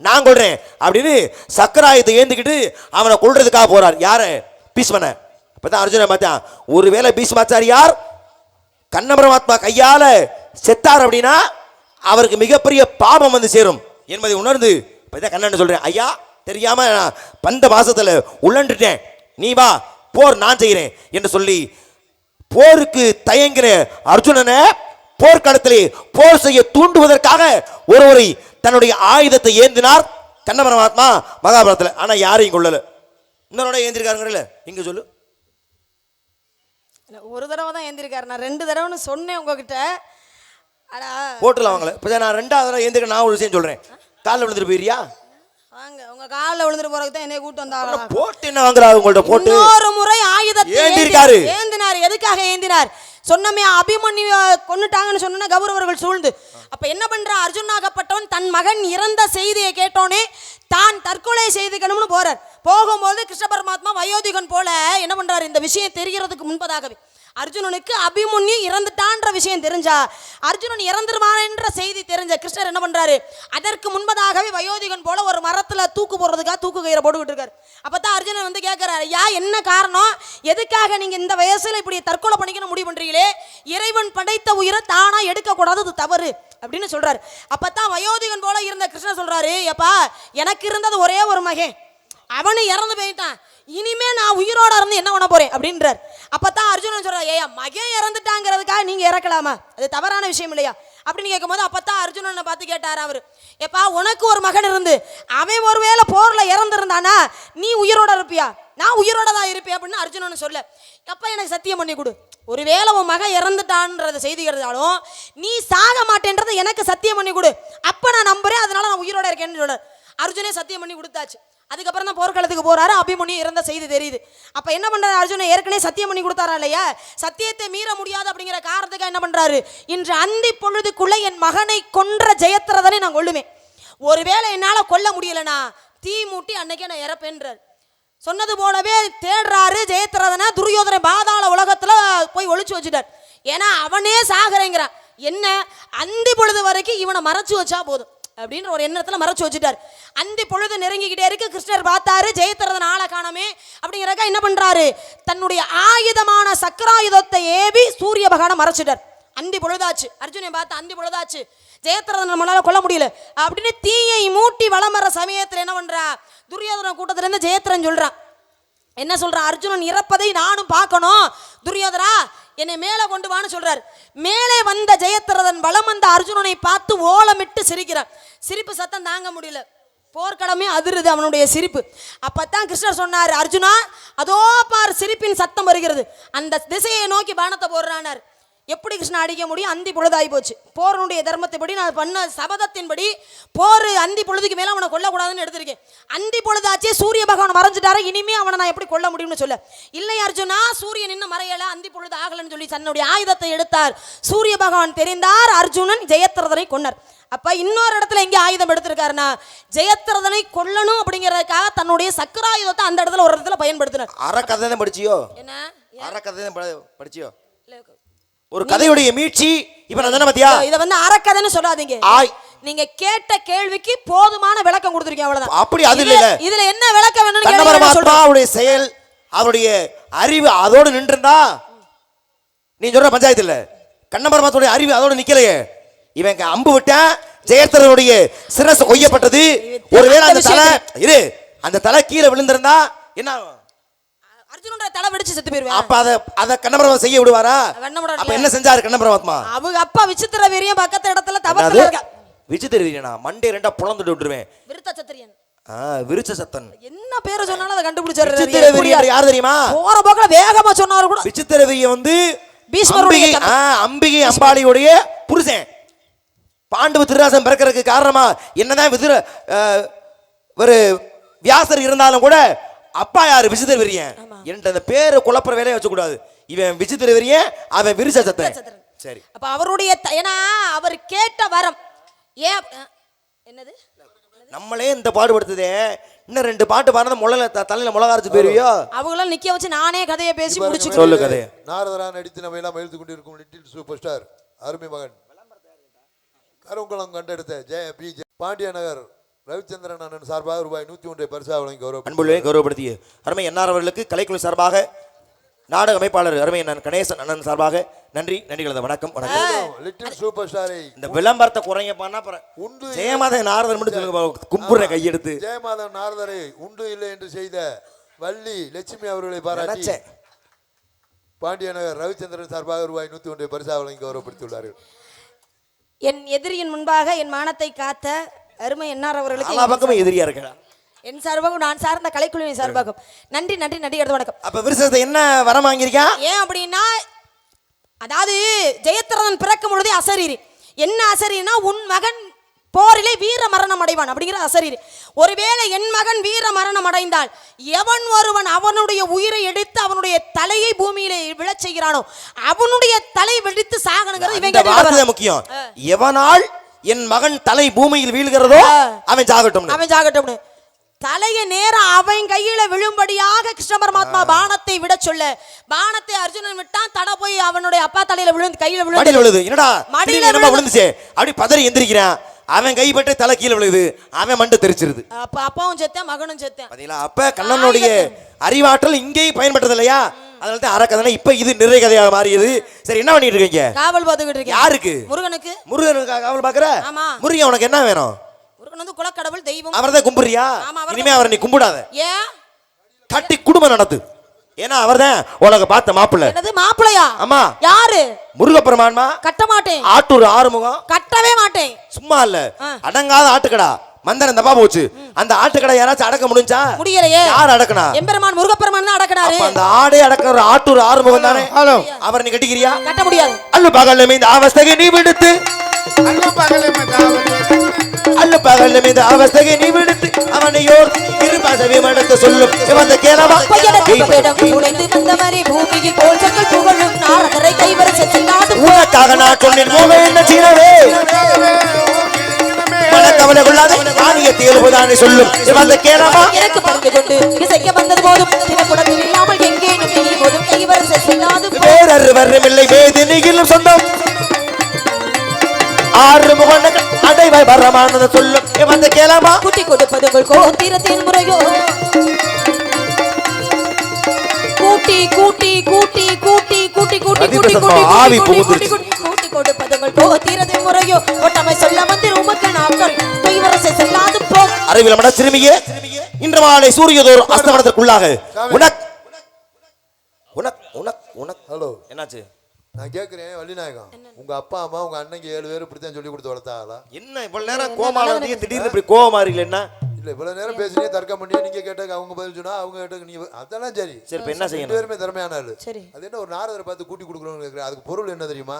நான் கொள்றேன் அப்படின்னு சக்கராயத்தை ஏந்திக்கிட்டு அவனை கொல்றதுக்காக போறார். யாரு? பீஷ்மனை. அப்பதான் அர்ஜுனை பார்த்தான், ஒருவேளை பீஷ்மாச்சாரியார் கண்ண பரமாத்மா கையால செத்தார் அப்படின்னா அவருக்கு மிகப்பெரிய பாபம் வந்து சேரும் என்பதை உணர்ந்து இப்பதான் கண்ணன் சொல்றேன், ஐயா தெரியாம பந்த பாசத்துல உள்ளண்டுட்டேன், நீ வா போர் நான் செய்கிறேன் என்று சொல்லி போருக்கு தயங்கிற அர்ஜுனனை போர்க்களத்திலே போர் செய்ய தூண்டுவதற்காக ஒருவரை தன்னுடைய ஆயுதத்தை ஏந்தினார் கண்ண பரமாத்மா மகாபாரதத்தில். ஆனா யாரையும் கொள்ளல. இன்னொரு ஏந்திருக்காருங்கல்ல, இங்க சொல்லு. ஒரு தடவை தான் ஏந்திருக்காரு, நான் 2 தடவைன்னு சொன்னேன் உங்ககிட்ட. போட்டுல வாங்கல. இப்போ நான் 2வது தடவை ஏந்திருக்க நான் ஒரு விஷயம் சொல்றேன், காலில் விழுந்துட்டு போயிரியா? வாங்க உங்க காலில் விழுந்துட்டு போறதுக்கு தான் என்னைய கூட்டு வந்தாங்க. போட்டு என்ன வாங்குறாரு உங்கள்ட்ட? போட்டு இன்னொரு முறை ஆயுதத்தை ஏந்திருக்காரு. ஏந்தினார். எதுக்காக ஏந்தினார்? சொன்னமே அபிமன்யு கொன்னுட்டாங்கன்னு சொன்னா கௌரவர்கள் சூழ்ந்து அப்ப என்ன பண்றா, அர்ஜுனாகப்பட்டவன் தன் மகன் இறந்த செய்தியை கேட்டோனே தான் தற்கொலை செய்துக்கணும்னு போறார். போகும்போது கிருஷ்ண பரமாத்மா வயோதிகன் போல என்ன பண்றாரு, இந்த விஷயம் தெரிகிறதுக்கு முன்பதாகவே அர்ஜுனனுக்கு அபிமன்யு இறந்துட்டான்ற விஷயம் தெரிஞ்சா, அர்ஜுனன் இறந்துருவான்ற செய்தி தெரிஞ்ச கிருஷ்ணர் என்ன பண்றாரு, அதற்கு முன்பதாகவே வயோதிகன் போல ஒரு மரத்துல தூக்கு போடுறதுக்காக தூக்கு கயிறை போட்டுக்கிட்டு இருக்காரு. அப்பதான் அர்ஜுனன் வந்து கேட்கிறாரு, ஐயா என்ன காரணம், எதுக்காக நீங்க இந்த வயசுல இப்படி தற்கொலை பண்ணிக்கணும் முடிவு பண்றீங்களே, இறைவன் படைத்த உயிரை தானா எடுக்க கூடாது, அது தவறு அப்படின்னு சொல்றாரு. அப்பதான் வயோதிகன் போல இருந்த கிருஷ்ணர் சொல்றாரு, எப்பா எனக்கு இருந்தது ஒரே ஒரு மகன், அவனு இறந்து போயிட்டான், இனிமே நான் உயிரோட இருந்து என்ன பண்ண போறேன் அப்படின்றார். அப்பதான் அர்ஜுனன் சொல்றாரு, ஏயா மகன் இறந்துட்டாங்கிறதுக்காக நீங்க இறக்கலாமா, அது தவறான விஷயம் இல்லையா அப்படின்னு கேட்கும்போது அப்பதான் அர்ஜுனனை பார்த்து கேட்டாரு அவரு, எப்பா உனக்கு ஒரு மகன் இருந்து அவன் ஒருவேளை போர்ல இறந்துருந்தானா நீ உயிரோட இருப்பியா? நான் உயிரோட தான் இருப்பேன் அப்படின்னு அர்ஜுனன் சொல்ல, அப்ப எனக்கு சத்தியம் பண்ணி கொடு, ஒருவேளை உன் மகன் இறந்துட்டான்றத செய்தி இருந்தாலும் நீ சாக மாட்டேன்றதை எனக்கு சத்தியம் பண்ணி கொடு, அப்ப நான் நம்புறேன், அதனால நான் உயிரோட இருக்கேன்னு சொல்ற. அர்ஜுனே சத்தியம் பண்ணி கொடுத்தாச்சு. அதுக்கப்புறம் தான் போர்க்களத்துக்கு போறாரு. அபிமன்யு இறந்த செய்தி தெரியுது. அப்ப என்ன பண்றாரு, அர்ஜுனன் ஏற்கனவே சத்தியம் பண்ணி கொடுத்தாரா இல்லையா, சத்தியத்தை மீற முடியாது அப்படிங்கிற காரணத்துக்காக என்ன பண்றாரு, இன்று அந்தி பொழுதுக்குள்ள என் மகனை கொன்ற ஜெயத்ரதனை நான் கொல்லுவேன், ஒருவேளை என்னால கொல்ல முடியலனா தீ மூட்டி அன்னைக்கே நான் இறப்பேன்றார். சொன்னது போலவே தேடுறாரு ஜெயத்ரதனை. துரியோதனை பாதாள உலகத்துல போய் ஒளிச்சு வச்சுட்டார். ஏன்னா அவனே சாகரேங்கிறான், என்ன அந்தி பொழுது வரைக்கும் இவனை மறைச்சு வச்சா போதும் அப்படின்ற ஒரு எண்ணத்துல மறைச்சு வச்சுட்டார். அந்தி பொழுது நெருங்கிக்கிட்டே இருக்கு. கிருஷ்ணர் பார்த்தாரு ஜெயத்ரதன் ஆளை காணமே அப்படிங்கிறக்க என்ன பண்றாரு, தன்னுடைய ஆயுதமான சக்கராயுதத்தை ஏவி சூரிய பகவானை மறைச்சிட்டார். அந்தி பொழுதாச்சு, அர்ஜுனை பார்த்து அந்தி பொழுதாச்சு, ஜெயத்ரதன் நம்மளால கொல்ல முடியல அப்படின்னு தீயை மூட்டி வலம் வர சமயத்தில் என்ன பண்றா, துரியோதன கூட்டத்துல இருந்து ஜெயத்ரன் சொல்றான், என்ன சொல்றான், அர்ஜுனன் இறப்பதை நானும் பார்க்கணும், துரியோதரா என்னை மேலே கொண்டு வான்னு சொல்றாரு. மேலே வந்த ஜெயத்ரதன் வலம் வந்த அர்ஜுனனை பார்த்து ஓலமிட்டு சிரிக்கிறான். சிரிப்பு சத்தம் தாங்க முடியல, போர்க்களமே அதிருது அவனுடைய சிரிப்பு. அப்பத்தான் கிருஷ்ணர் சொன்னார், அர்ஜுனா அதோ பார் சிரிப்பின் சத்தம் வருகிறது, அந்த திசையை நோக்கி பானத்தை போடுறானார். எப்படி கிருஷ்ணா அடிக்க முடியும்? அந்தி பொழுதாகி போச்சு. போருடைய தர்மத்தைப்படி நான் பண்ண சபதத்தின்படி போர் அந்தி பொழுதுக்கு மேலே அவனை கொல்லக்கூடாதுன்னு எடுத்திருக்கேன். அந்தி பொழுதாச்சே, சூரிய பகவான் மறைஞ்சிட்டாரு, இனிமே அவனை நான் எப்படி கொல்ல முடியும்னு சொல்ல. இல்லை அர்ஜுனா, சூரியன் இன்னும் மறையல, அந்தி பொழுது ஆகலன்னு சொல்லி தன்னுடைய ஆயுதத்தை எடுத்தார். சூரிய பகவான் தெரிந்தார், அர்ஜுனன் ஜெயத்ரதனை கொன்னார். அப்ப இன்னொரு இடத்துல எங்க ஆயுதம் எடுத்திருக்காருன்னா, ஜெயத்ரதனை கொல்லணும் அப்படிங்கறதுக்காக தன்னுடைய சக்கராயுதத்தை அந்த இடத்துல ஒரு இடத்துல பயன்படுத்தினார். அறக்கதை தான் படிச்சியோ? என்ன அறக்கதை தான் படிச்சியோ? ஒரு கதையுடைய மீட்சி இப்ப நான் தானே பாத்தியா? இத வந்து அறக்கதைன்னு சொல்லாதீங்க. நீங்க கேட்ட கேள்விக்கு போதுமான விளக்கம் கொடுத்திருக்கீங்க, அவ்வளவுதான். அப்படி அது இல்ல. இதுல என்ன விளக்கம் வேணும்னு கண்ண பரமாத்மாவுடைய செயல், அவருடைய அறிவு அதோடு நின்றுண்டா நீ சொல்ற பஞ்சாயத்து இல்ல. கண்ண பரமாத்மாவுடைய அறிவு அதோடு நிக்கலையே. இவன் அம்பு விட்டான், ஜெயத்ரதனுடைய சிரசு கொய்யப்பட்டது. ஒருவேளை அந்த தலை அந்த தலை கீழே விழுந்திருந்தா என்ன? அர்ஜுனோட தலை வெடிச்சு செத்து போயிருவான். அப்ப அத கண்ணபரமா செய்ய விடுவாரா? அப்ப என்ன செஞ்சாரு கண்ணபரமாத்மா? அவங்க அப்பா விசித்திர வீரியன் பக்கத்து இடத்துல தவத்துல இருக்க. விசித்திர வீரியனா? மண்டே ரெண்டா புலந்துட்டு விட்டுருவேன். விருத்த சத்திரியன். விருச்ச சத்தன். என்ன பேரை சொன்னாலும் அதை கண்டுபிடிச்சாரு. விசித்திர வீரியன் யார் தெரியுமா? போற போக்குல வேகமா சொன்னாரு கூட. விசித்திர வீரியன் வந்து பீஷ்மருடைய அம்பிகை அம்பாளியுடைய புருஷன். பாண்டவ திருராசன் பிறக்கிறதுக்கு காரணமா என்னதான் ஒரு வியாசர் இருந்தாலும் கூட அப்பா யாரு? விசித்திர வீரியன். என்ற அந்த பேரு குழப்பற வேலையை வச்சு கூடாது. இவன் விசித்திர வீரியன், அவன் விருச்ச சத்தன். சரி, அப்ப அவருடைய ஏன்னா அவர் கேட்ட வரம் ஏன் என்னது? நம்மளே இந்த பாடுபடுத்துதே. இன்னும் 2 பாட்டு பாடுறது முள்ள தலையில முளகாரச்சு போயிருவியோ? அவங்கள நிக்க வச்சு நானே கதையை பேசி முடிச்சு சொல்லு கதையை. நாரதரா நடித்து நம்ம எல்லாம் மகிழ்ந்து கொண்டிருக்கும் லிட்டில் சூப்பர் ஸ்டார் அருமை மகன் கருங்குளம் கண்டெடுத்த பாண்டிய நகர் ரவிச்சந்திரன் அண்ணன் சார்பாக ரூபாய் 101 பரிசாக வழங்கி அன்புள்ளே கௌரவப்படுத்திய அருமை என்ஆர் அவர்களுக்கு கலைக்குழு சார்பாக நாடக அமைப்பாளர் அருமை அண்ணன் கணேசன் அண்ணன் சார்பாக நன்றி கலந்த வணக்கம். வணக்கம். லிட்டில் சூப்பர் ஸ்டாரை இந்த விளம்பரத்தை குறைங்கப்பான்னா உண்டு ஜெயமாதன் நாரதன் மட்டும் சொல்லுங்க, கும்புற கையெடுத்து. ஜெயமாதன் நாரதரை உண்டு இல்லை என்று செய்த வள்ளி லட்சுமி அவர்களை பாராட்டி பாண்டிய நகர் ரவிச்சந்திரன் சார்பாக ரூபாய் 101 பரிசாக வழங்கி கௌரவப்படுத்தியுள்ளார்கள். என் எதிரியின் முன்பாக என் மானத்தை காத்த அருமை என்ஆர் அவர்களுக்கு எல்லா பக்கமும் எதிரியா இருக்கா? என் சார்பாகவும் நான் சார்ந்த கலைக்குழுவின் சார்பாகவும் நன்றி நன்றி நன்றி எடுத்து வணக்கம். அப்ப விருசத்தை என்ன வரம் வாங்கியிருக்கா? ஏன் அப்படின்னா, அதாவது ஜெயத்ரதன் பிறக்கும் பொழுதே அசரீரி. என்ன அசரீரினா, உன் மகன் போரிலே வீர மரணம் அடைவான் அப்படிங்கிற அசரீரி. ஒருவேளை என் மகன் வீர மரணம் அடைந்தால் எவன் ஒருவன் அவனுடைய உயிரை எடுத்து அவனுடைய தலையை பூமியிலே விழச் செய்கிறானோ அவனுடைய தலை வெடித்து சாகணுங்கிறது இவங்க முக்கியம். எவனால் என் மகன் தலை பூமியில் வீழ்கிறதோ அவன் சாகட்டும். தலைய நேரம் அவன் கையில விழும்படியாக கிருஷ்ண பரமாத்மா பானத்தை விட சொல்ல, பானத்தை அர்ஜுனன் விட்டான், தட போய் அவனுடைய அப்பா தலையில விழுந்து கையில விழுந்து. என்னடா மடியில விழுந்துச்சு, அப்படி பதறி எந்திரிக்கிறான். அவன் கைப்பட்டு தலை கீழே விழுகுது, அவன் மண்டு தெரிச்சிருது. அப்ப அப்பாவும் செத்தேன், மகனும் செத்தேன். பாத்தீங்களா? அப்ப கண்ணனுடைய அறிவாற்றல் இங்கேயும் பயன்படுறது இல்லையா? அதனால தான் அறக்கதை இப்ப இது நிறை கதையாக மாறியது. சரி, என்ன பண்ணிட்டு இருக்கீங்க? காவல் பார்த்துக்கிட்டு இருக்கேன். யாருக்கு? முருகனுக்கு. முருகனுக்கு காவல் பாக்குற? ஆமா. முருகன் உனக்கு என்ன வேணும்? முருகன் வந்து குலக்கடவுள், தெய்வம். அவர்தான் கும்பிடுறியா? இனிமே அவரை நீ கும்பிடாத. ஏன்? கட்டி குடும்பம் நடத்து. ஏன்னா அவர்தான் உனக்கு பார்த்த மாப்பிள்ளை. என்னது மாப்பிள்ளையா? ஆமா. யாரு? முருகப்பெருமான்மா. கட்ட மாட்டேன். ஆட்டூர் ஆறுமுகம். கட்டவே மாட்டேன். சும்மா இல்ல, அடங்காத ஆட்டுக்கடா மந்தரம் தப்பா போச்சு. அந்த ஆட்டுக்கடை யாராச்சும் அடக்க முடிஞ்சா? முடியலையே. யார் அடக்கனா? எம்பெருமான் முருகப்பெருமான் தான் அடக்கறாரு. அப்ப அந்த ஆடே அடக்கற ஆட்டூர் ஆறுமுகம் தானே. ஹலோ, அவர் நீ கட்டிக்கிறியா? கட்ட முடியாது. அல்லு பகல்ல மீது அவஸ்தையை நீ விடுத்து, அல்லு பகல்ல மீது அவஸ்தையை நீ விடுத்து அவனையோர் திருப்பாசவி மடத்து சொல்லும் இவந்த கேளவா உடைந்து வந்தவரே பூமியில் கோல்சங்கள் புகழும் நாரதரை கைவரச செல்லாது உனக்காக நான் சொன்னேன் போக என்ன சீனவே மனக்கவலை கொள்ளாத ஆணியத்தை எழுபதானே சொல்லும் இவந்த கேளவா எனக்கு பங்கு கொண்டு இசைக்க வந்தது போதும் தினக்குடத்தில் இல்லாமல் எங்கேனும் நீ போதும் கைவரச செல்லாது வேறொரு வர்றமில்லை வேதினியிலும் சொந்தம் ஆறு முகங்கள் அடைவாய் வரமானது சொல்லும் இவந்த கேளவா குட்டி கொடுப்பதுங்கள் கோத்திரத்தின் முறையோ கூட்டி கூட்டி கூட்டி கூட்டி கூட்டி கூட்டி கூட்டி ஆவி கூட்டி கூட்டி கொடுப்பதுங்கள் கோத்திரத்தின் முறையோ ஒட்டமை சொல்ல வந்து உமக்கு நாட்கள் கைவரசை செல்லாது போ அறிவில் மட சிறுமியே இன்று மாலை சூரியதோர் அஸ்தமனத்திற்குள்ளாக உனக் உனக் உனக் உனக் ஹலோ என்னாச்சு? நான் கேட்கிறேன் வள்ளிநாயகம், உங்க அப்பா அம்மா உங்க அண்ணங்க 7 பேர் இப்படித்தான் சொல்லி கொடுத்து வளர்த்தாங்களா? என்ன இவ்வளவு நேரம் கோமால வந்து திடீர்னு இப்படி கோவமா இருக்கல என்ன? இல்ல இவ்வளவு நேரம் பேசினே தர்க்கம் பண்ணியே, நீங்க கேட்டாங்க அவங்க பதில் சொன்னா, அவங்க கேட்டாங்க நீ, அதெல்லாம் சரி. சரி இப்ப என்ன 2 செய்யணும்? பேருமே திறமையான ஆளு. சரி. அது என்ன ஒரு நாரதரை பார்த்து கூட்டி கொடுக்குறோம்னு கேட்கிறேன். அதுக்கு பொருள் என்ன தெரியுமா?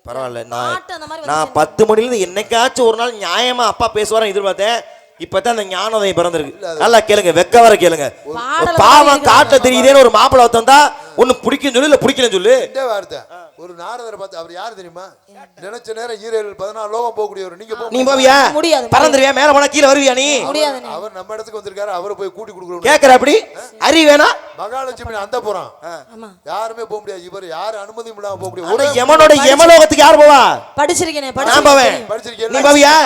பரவாயில்ல, பாட்டு அந்த மாதிரி நான் 10 மணில இருந்து என்னைக்காச்சும் ஒரு நாள் நியாயமா அப்பா பேசுவாரன்னு எதிர்பார்த்தேன். இப்பதான் அந்த ஞானோதயம் பிறந்திருக்கு. நல்லா கேளுங்க, வெக்க வர கேளுங்க. பாவம் காட்ட தெரியுதேன்னு ஒரு மாப்பிள்ளை வந்தா ஒண்ணு பிடிக்கும் சொல்லு, இல்ல பிடிக்கலன்னு சொல்லு. இந்த வார்த்தை ஒரு நாரதரை பார்த்து, அவர் யாரு தெரியுமா? நினைச்ச நேரம் ஈரேல் 14 லோகம் போகக்கூடியவர். நீ போவியா? முடியாது. பறந்துருவியா? மேல போனா கீழே வருவியா நீ? முடியாது. அவர் நம்ம இடத்துக்கு வந்திருக்காரு, அவரை போய் கூட்டி கொடுக்குறோம் கேக்குற அப்படி அறி வேணா? மகாலட்சுமி அந்த போறான், யாருமே போக முடியாது. இவர் யாரு அனுமதி இல்லாம போக முடியாது. ஒரு யமனோட யமலோகத்துக்கு யார் போவா? படிச்சிருக்கேனே, நான் போவேன். படிச்சிருக்கேன். நீ போவியா?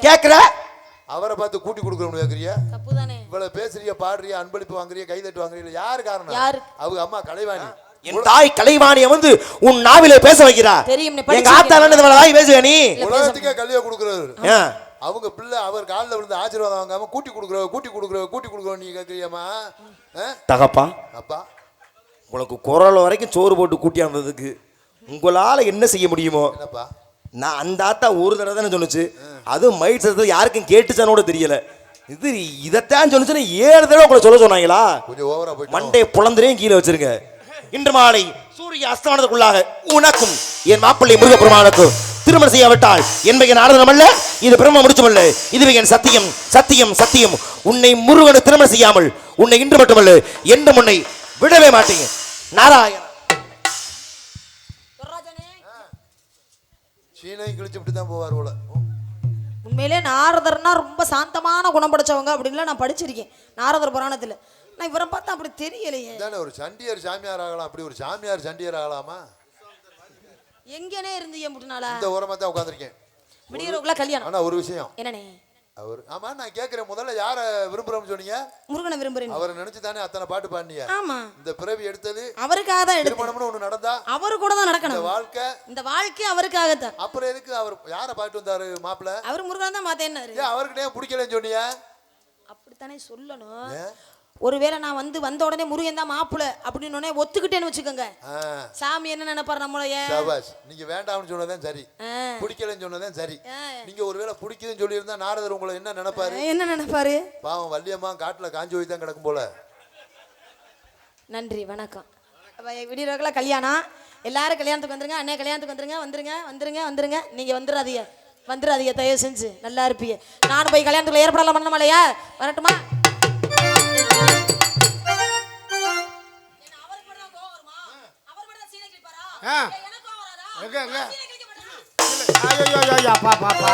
கேக்குற? அவரை பார்த்து கூட்டி கொடுக்குறோம்னு கேக்குறியா? தப்புதானே. இவ்வளவு பேசுறிய, பாடுறிய, அன்பளிப்பு வாங்குறிய, கைதட்டு வாங்குறிய, யாரு காரணம்? யாரு? அவங்க அம்மா கலைவாணி. என் தாய் கலைவாணிய வந்து உன் நாவிலே பேச வைக்கிறா. தெரியும். எங்க ஆத்தால இவ்வளவு வாய் பேசுவ நீ? உலகத்துக்கே கல்வியை கொடுக்குறாரு. அவங்க பிள்ளை அவர் காலில் விழுந்து ஆசீர்வாதம் வாங்காம கூட்டி கொடுக்குறோம் நீ கேக்குறியம்மா? தகப்பா, அப்பா உனக்கு குரல் வரைக்கும் சோறு போட்டு கூட்டியாந்ததுக்கு உங்களால என்ன செய்ய முடியுமோ? என்னப்பா? நான் அந்த ஆத்தா ஒரு தடவை தானே சொன்னுச்சு. அதுவும் மைட் சத்தத்தை யாருக்கும் கேட்டுச்சானோட தெரியல. இது இதைத்தான் சொன்னுச்சுன்னு 7 தடவை உங்களை சொல்ல சொன்னாங்களா? கொஞ்சம் ஓவரா போயிட்டு மண்டே புலந்திரையும் கீழே வச்சிருங்க. இன்று மாலை சூரிய அஸ்தமனத்துக்குள்ளாக உனக்கும் என் மாப்பிள்ளை முருகப்பெருமானுக்கும் திருமணம் செய்யாவிட்டால் என்பது நாரதனம் அல்ல, இது பிரம்ம முடிச்சமல்ல, இதுவே என் சத்தியம் சத்தியம் சத்தியம். உன்னை முருகனு திருமணம் செய்யாமல் உன்னை இன்று மட்டுமல்ல என்றும் உன்னை விடவே மாட்டேங்க. நாராயண சீனை கிழிச்சு விட்டு தான் போவார் போல. உண்மையிலே நாரதர்னா ரொம்ப சாந்தமான குணம் படைச்சவங்க அப்படின்லாம் நான் படிச்சிருக்கேன் நாரதர் புராணத்துல. நான் இவரை பார்த்தா அப்படி தெரியலையே. தானே ஒரு சண்டியர் சாமியார் ஆகலாம், அப்படி ஒரு சாமியார் சண்டியர் ஆகலாமா? எங்கனே இருந்தீங்க முட்டுனால? இந்த ஓரமா தான் உட்காந்துருக்கேன். விடியறதுக்குள்ள கல்யாணம். ஆனா ஒரு விஷயம் என்னனே? அவர் ஆமா நான் கேட்கிறேன், முதல்ல யார விரும்புறோம்னு சொன்னீங்க? முருகனை விரும்புறேன். அவரை நினைச்சு தானே அத்தனை பாட்டு பாடினீங்க. ஆமா. இந்த பிறவி எடுத்தது அவருக்காக தான் எடுத்தேன். திருமணம்னு ஒண்ணு நடந்தா அவரு கூட தான் நடக்கணும். இந்த வாழ்க்கை அவருக்காக தான். அப்புறம் எதுக்கு அவர் யார பாட்டு வந்தாரு மாப்பிள்ள? அவர் முருகன் தான் மாத்தேன்னாரு. ஏன் அவருக்கு ஏன் பிடிக்கலன்னு சொன்னீங்க? அப்படித்தானே சொல்லணும். ஒருவேளை நான் வந்த உடனே முருகன் தான் மாப்பிள்ள அப்படின்னு உடனே ஒத்துக்கிட்டேன்னு வச்சுக்கோங்க, சாமி என்ன நினைப்பாரு நம்மளைய? நீங்க வேண்டாம்னு சொன்னதான் சரி, பிடிக்கலன்னு சொன்னதான் சரி. நீங்க ஒருவேளை பிடிக்குதுன்னு சொல்லி இருந்தா நாரதர் உங்களை என்ன நினைப்பாரு? என்ன நினைப்பாரு? பாவம் வள்ளியம்மா காட்டுல காஞ்சி போய் தான் கிடக்கும் போல. நன்றி, வணக்கம். விடியறதுக்குள்ள கல்யாணம். எல்லாரும் கல்யாணத்துக்கு வந்துருங்க. அண்ணே கல்யாணத்துக்கு வந்துருங்க. வந்துருங்க வந்துருங்க வந்துருங்க. நீங்க வந்துடாதீங்க தயவு செஞ்சு. நல்லா இருப்பீங்க. நானும் போய் கல்யாணத்துக்குள்ள ஏற்படலாம் பண்ணமாலையா? வரட்டுமா? எங்க எங்க? ஐயோ ஐயோ ஐயோ அப்பா பாப்பா